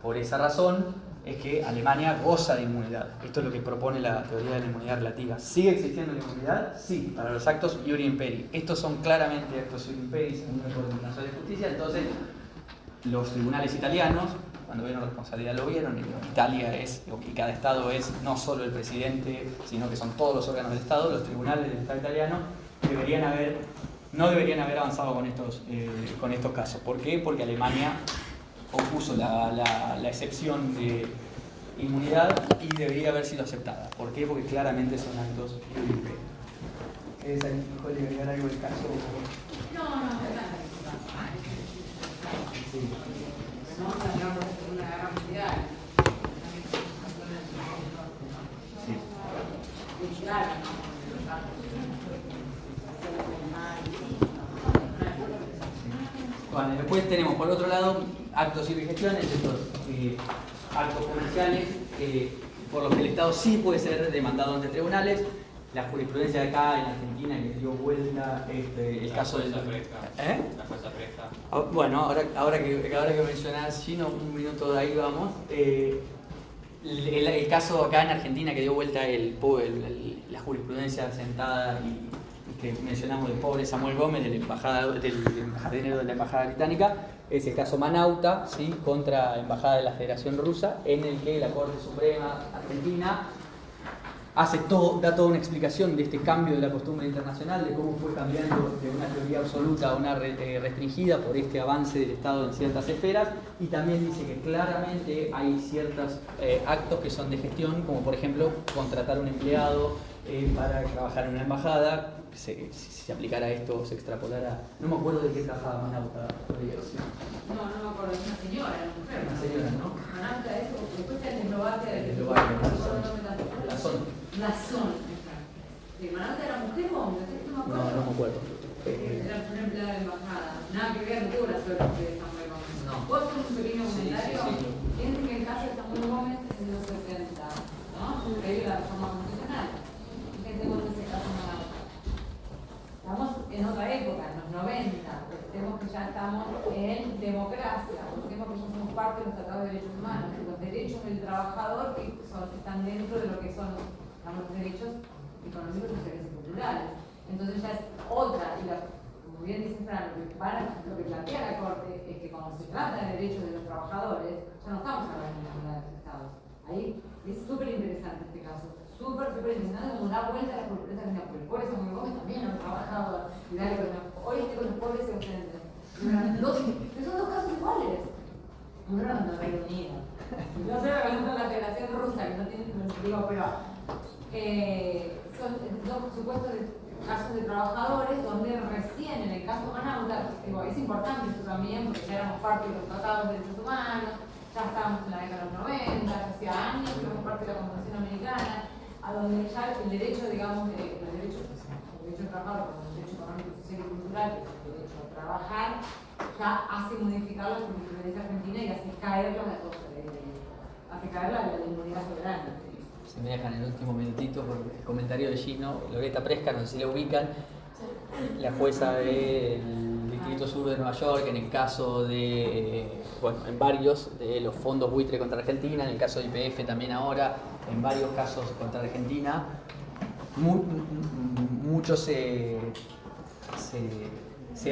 Por esa razón es que Alemania goza de inmunidad. Esto es lo que propone la teoría de la inmunidad relativa. ¿Sigue existiendo la inmunidad? Sí, para los actos iure imperi. Estos son claramente actos iure imperi según el Código Internacional de Justicia. Entonces, los tribunales italianos, cuando vieron la responsabilidad, lo vieron. Italia es, y cada Estado es no solo el presidente, sino que son todos los órganos del Estado. Los tribunales del Estado italiano no deberían haber avanzado con estos casos. ¿Por qué? Porque Alemania opuso la excepción de inmunidad y debería haber sido aceptada. ¿Por qué? Porque claramente son actos iure imperi. ¿Quieres agregar algo del caso? No, Sí. no, una guerra mundial. Sí. Bueno, después tenemos por otro lado actos y gestiones, estos actos comerciales por los que el Estado sí puede ser demandado ante tribunales. La jurisprudencia de acá en Argentina que dio vuelta el caso de la jueza presta. Bueno, ahora que mencionás, Gino, un minuto de ahí vamos. El caso acá en Argentina que dio vuelta la jurisprudencia sentada y que mencionamos del pobre Samuel Gómez, del embajadero de la Embajada Británica, es el caso Manauta, ¿sí?, contra la Embajada de la Federación Rusa, en el que la Corte Suprema Argentina da toda una explicación de este cambio de la costumbre internacional, de cómo fue cambiando de una teoría absoluta a una restringida por este avance del Estado en ciertas esferas, y también dice que claramente hay ciertos actos que son de gestión, como por ejemplo contratar a un empleado para trabajar en una embajada. Si se aplicara esto, se extrapolara. No me acuerdo de qué trabajaba Manauta. No me acuerdo, es una señora, mujer. Una señora, ¿no? Manauta es, después está en Eslovaquia. La zona. La zona. ¿Manauta era mujer o hombre? No me acuerdo. Era una empleada de embajada. Nada que ver, no tuvo la suerte de Samuel Gómez. No. ¿Puedo hacer un pequeño comentario? Sí. Piensen que el caso de Samuel Gómez es de los 70, ¿no? Previo a la reforma constitucional. Fíjense con ese caso Manauta. Estamos en otra época, en los 90. Pensemos que ya estamos en democracia. Pensemos que ya somos parte de los tratados de derechos humanos. Y los derechos del trabajador que están dentro de lo que son los derechos económicos, sociales y culturales. Entonces ya es otra. Y como bien dice Fran, lo que plantea la Corte es que cuando se trata de derechos de los trabajadores, ya no estamos hablando de la de los estados. Ahí es súper interesante este caso. Súper interesante, como da vuelta a la jurisprudencia argentina. Por eso Samuel Gómez también ha trabajado y dale, hoy estoy con los pobres y ausentes. Son dos casos iguales. Uno era contra el Reino Unido. No sé, contra la Federación Rusa, que no tiene, digo, pero son dos supuestos casos de trabajadores donde recién en el caso Manauta, es importante esto también, porque ya éramos parte de los tratados de derechos humanos, ya estábamos en la década de los 90, ya hacía años que éramos parte de la Convención Americana, a donde ya el derecho, digamos, el derecho trabajador, como el derecho económico, social y cultural, el derecho a trabajar, ya hace modificar la jurisprudencia argentina y hace caer la inmunidad soberana. Si me dejan el último minutito por el comentario de Gino, Loretta Presca, no sé si la ubican, la jueza del Distrito Sur de Nueva York, en el caso de, en varios de los fondos buitre contra Argentina, en el caso de YPF también ahora, en varios casos contra Argentina, mucho se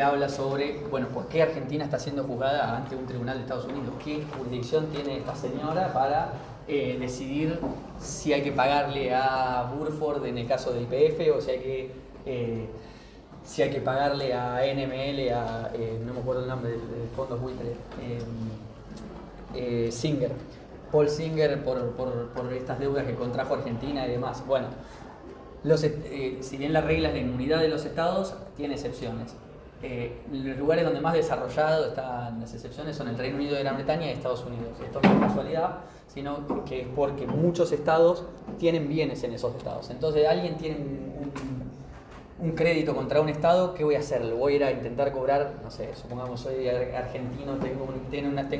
habla sobre, por qué Argentina está siendo juzgada ante un tribunal de Estados Unidos, qué jurisdicción tiene esta señora para decidir si hay que pagarle a Burford en el caso de YPF o si hay que pagarle a NML, no me acuerdo el nombre del fondo buitre, Singer, Paul Singer por estas deudas que contrajo Argentina y demás. Bueno, si bien las reglas de inmunidad de los estados tiene excepciones, los lugares donde más desarrollado están las excepciones son el Reino Unido de Gran Bretaña y Estados Unidos. Esto no es casualidad, sino que es porque muchos estados tienen bienes en esos estados. Entonces alguien tiene un crédito contra un estado, ¿qué voy a hacer? ¿Lo voy a ir a intentar cobrar? No sé, supongamos soy argentino, tengo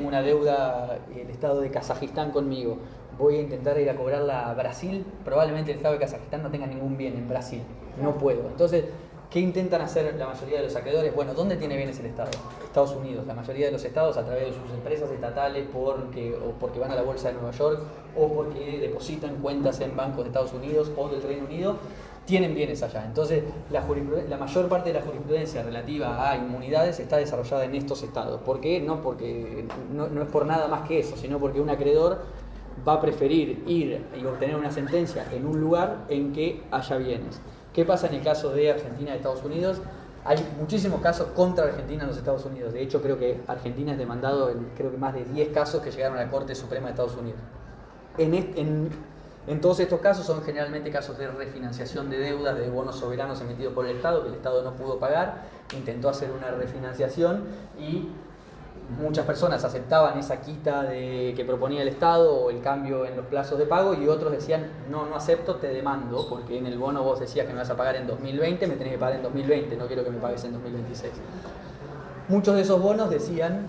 una deuda el estado de Kazajistán conmigo. voy a intentar ir a cobrarla a Brasil, probablemente el Estado de Kazajistán no tenga ningún bien en Brasil, no puedo. Entonces, ¿qué intentan hacer la mayoría de los acreedores? Bueno, ¿dónde tiene bienes el Estado? Estados Unidos. La mayoría de los estados, a través de sus empresas estatales, porque van a la bolsa de Nueva York o porque depositan cuentas en bancos de Estados Unidos o del Reino Unido, tienen bienes allá. Entonces, la mayor parte de la jurisprudencia relativa a inmunidades está desarrollada en estos estados. ¿Por qué? No es por nada más que eso, sino porque un acreedor va a preferir ir y obtener una sentencia en un lugar en que haya bienes. ¿Qué pasa en el caso de Argentina y Estados Unidos? Hay muchísimos casos contra Argentina en los Estados Unidos. De hecho, creo que Argentina es demandado en creo que más de 10 casos que llegaron a la Corte Suprema de Estados Unidos. En todos estos casos son generalmente casos de refinanciación de deudas, de bonos soberanos emitidos por el Estado, que el Estado no pudo pagar, intentó hacer una refinanciación y muchas personas aceptaban esa quita que proponía el Estado o el cambio en los plazos de pago, y otros decían, no acepto, te demando, porque en el bono vos decías que me vas a pagar en 2020, me tenés que pagar en 2020, no quiero que me pagues en 2026. Muchos de esos bonos decían,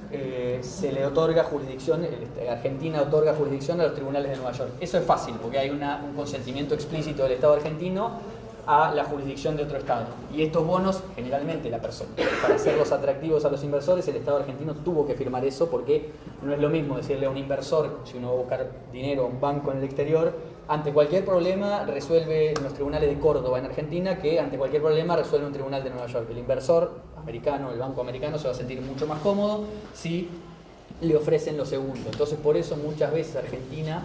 se le otorga jurisdicción, Argentina otorga jurisdicción a los tribunales de Nueva York. Eso es fácil, porque hay un consentimiento explícito del Estado argentino a la jurisdicción de otro Estado. Y estos bonos, generalmente la persona, para hacerlos atractivos a los inversores, el Estado argentino tuvo que firmar eso, porque no es lo mismo decirle a un inversor, si uno va a buscar dinero a un banco en el exterior, ante cualquier problema resuelve en los tribunales de Córdoba en Argentina, que ante cualquier problema resuelve un tribunal de Nueva York. El inversor americano, el banco americano, se va a sentir mucho más cómodo si le ofrecen lo segundo. Entonces, por eso muchas veces Argentina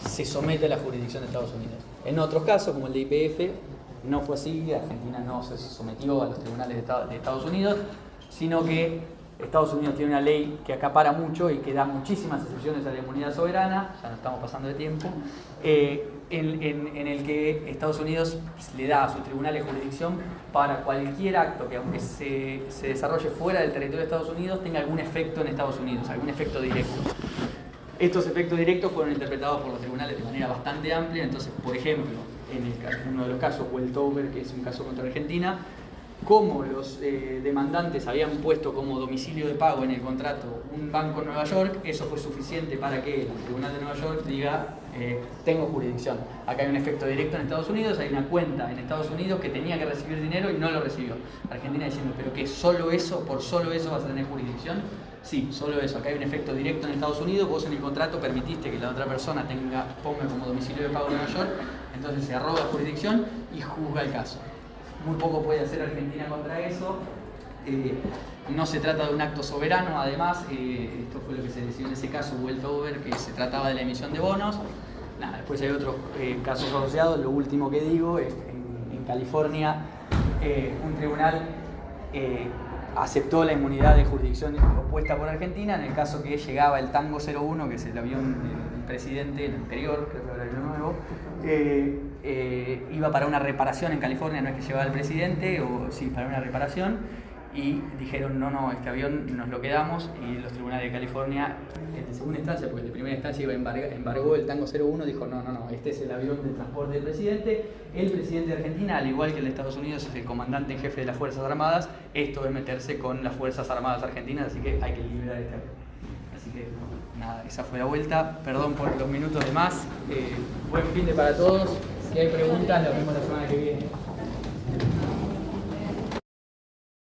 se somete a la jurisdicción de Estados Unidos. En otros casos, como el de YPF, no fue así. Argentina no se sometió a los tribunales de Estados Unidos, sino que Estados Unidos tiene una ley que acapara mucho y que da muchísimas excepciones a la inmunidad soberana, ya no estamos pasando de tiempo, en el que Estados Unidos le da a sus tribunales jurisdicción para cualquier acto que, aunque se desarrolle fuera del territorio de Estados Unidos, tenga algún efecto en Estados Unidos, algún efecto directo. Estos efectos directos fueron interpretados por los tribunales de manera bastante amplia. Entonces, por ejemplo, en uno de los casos, Weltover, que es un caso contra Argentina, como los demandantes habían puesto como domicilio de pago en el contrato un banco en Nueva York, eso fue suficiente para que el Tribunal de Nueva York diga, tengo jurisdicción. Acá hay un efecto directo en Estados Unidos, hay una cuenta en Estados Unidos que tenía que recibir dinero y no lo recibió. Argentina diciendo, ¿pero qué? ¿Solo eso? ¿Por solo eso vas a tener jurisdicción? Sí, solo eso. Acá hay un efecto directo en Estados Unidos, vos en el contrato permitiste que la otra persona ponga como domicilio de pago en Nueva York, entonces se arroga jurisdicción y juzga el caso. Muy poco puede hacer Argentina contra eso. No se trata de un acto soberano, además, esto fue lo que se decidió en ese caso, Weltover, que se trataba de la emisión de bonos. Después hay otros casos asociados. Lo último que digo es en California, un tribunal aceptó la inmunidad de jurisdicción opuesta por Argentina en el caso que llegaba el Tango 01, que es el avión del presidente, el anterior, creo que ahora hay uno nuevo, iba para una reparación en California, no es que llevaba el presidente, o sí, para una reparación, y dijeron, no, este avión nos lo quedamos, y los tribunales de California, de segunda instancia, porque de primera instancia embargó el Tango 01, dijo, no, este es el avión de transporte del presidente. El presidente de Argentina, al igual que el de Estados Unidos, es el comandante en jefe de las Fuerzas Armadas. Esto es meterse con las Fuerzas Armadas argentinas, así que hay que liberar este avión. Así que, nada, esa fue la vuelta. Perdón por los minutos de más. Buen fin de para todos. Si hay preguntas, las vemos la semana que viene.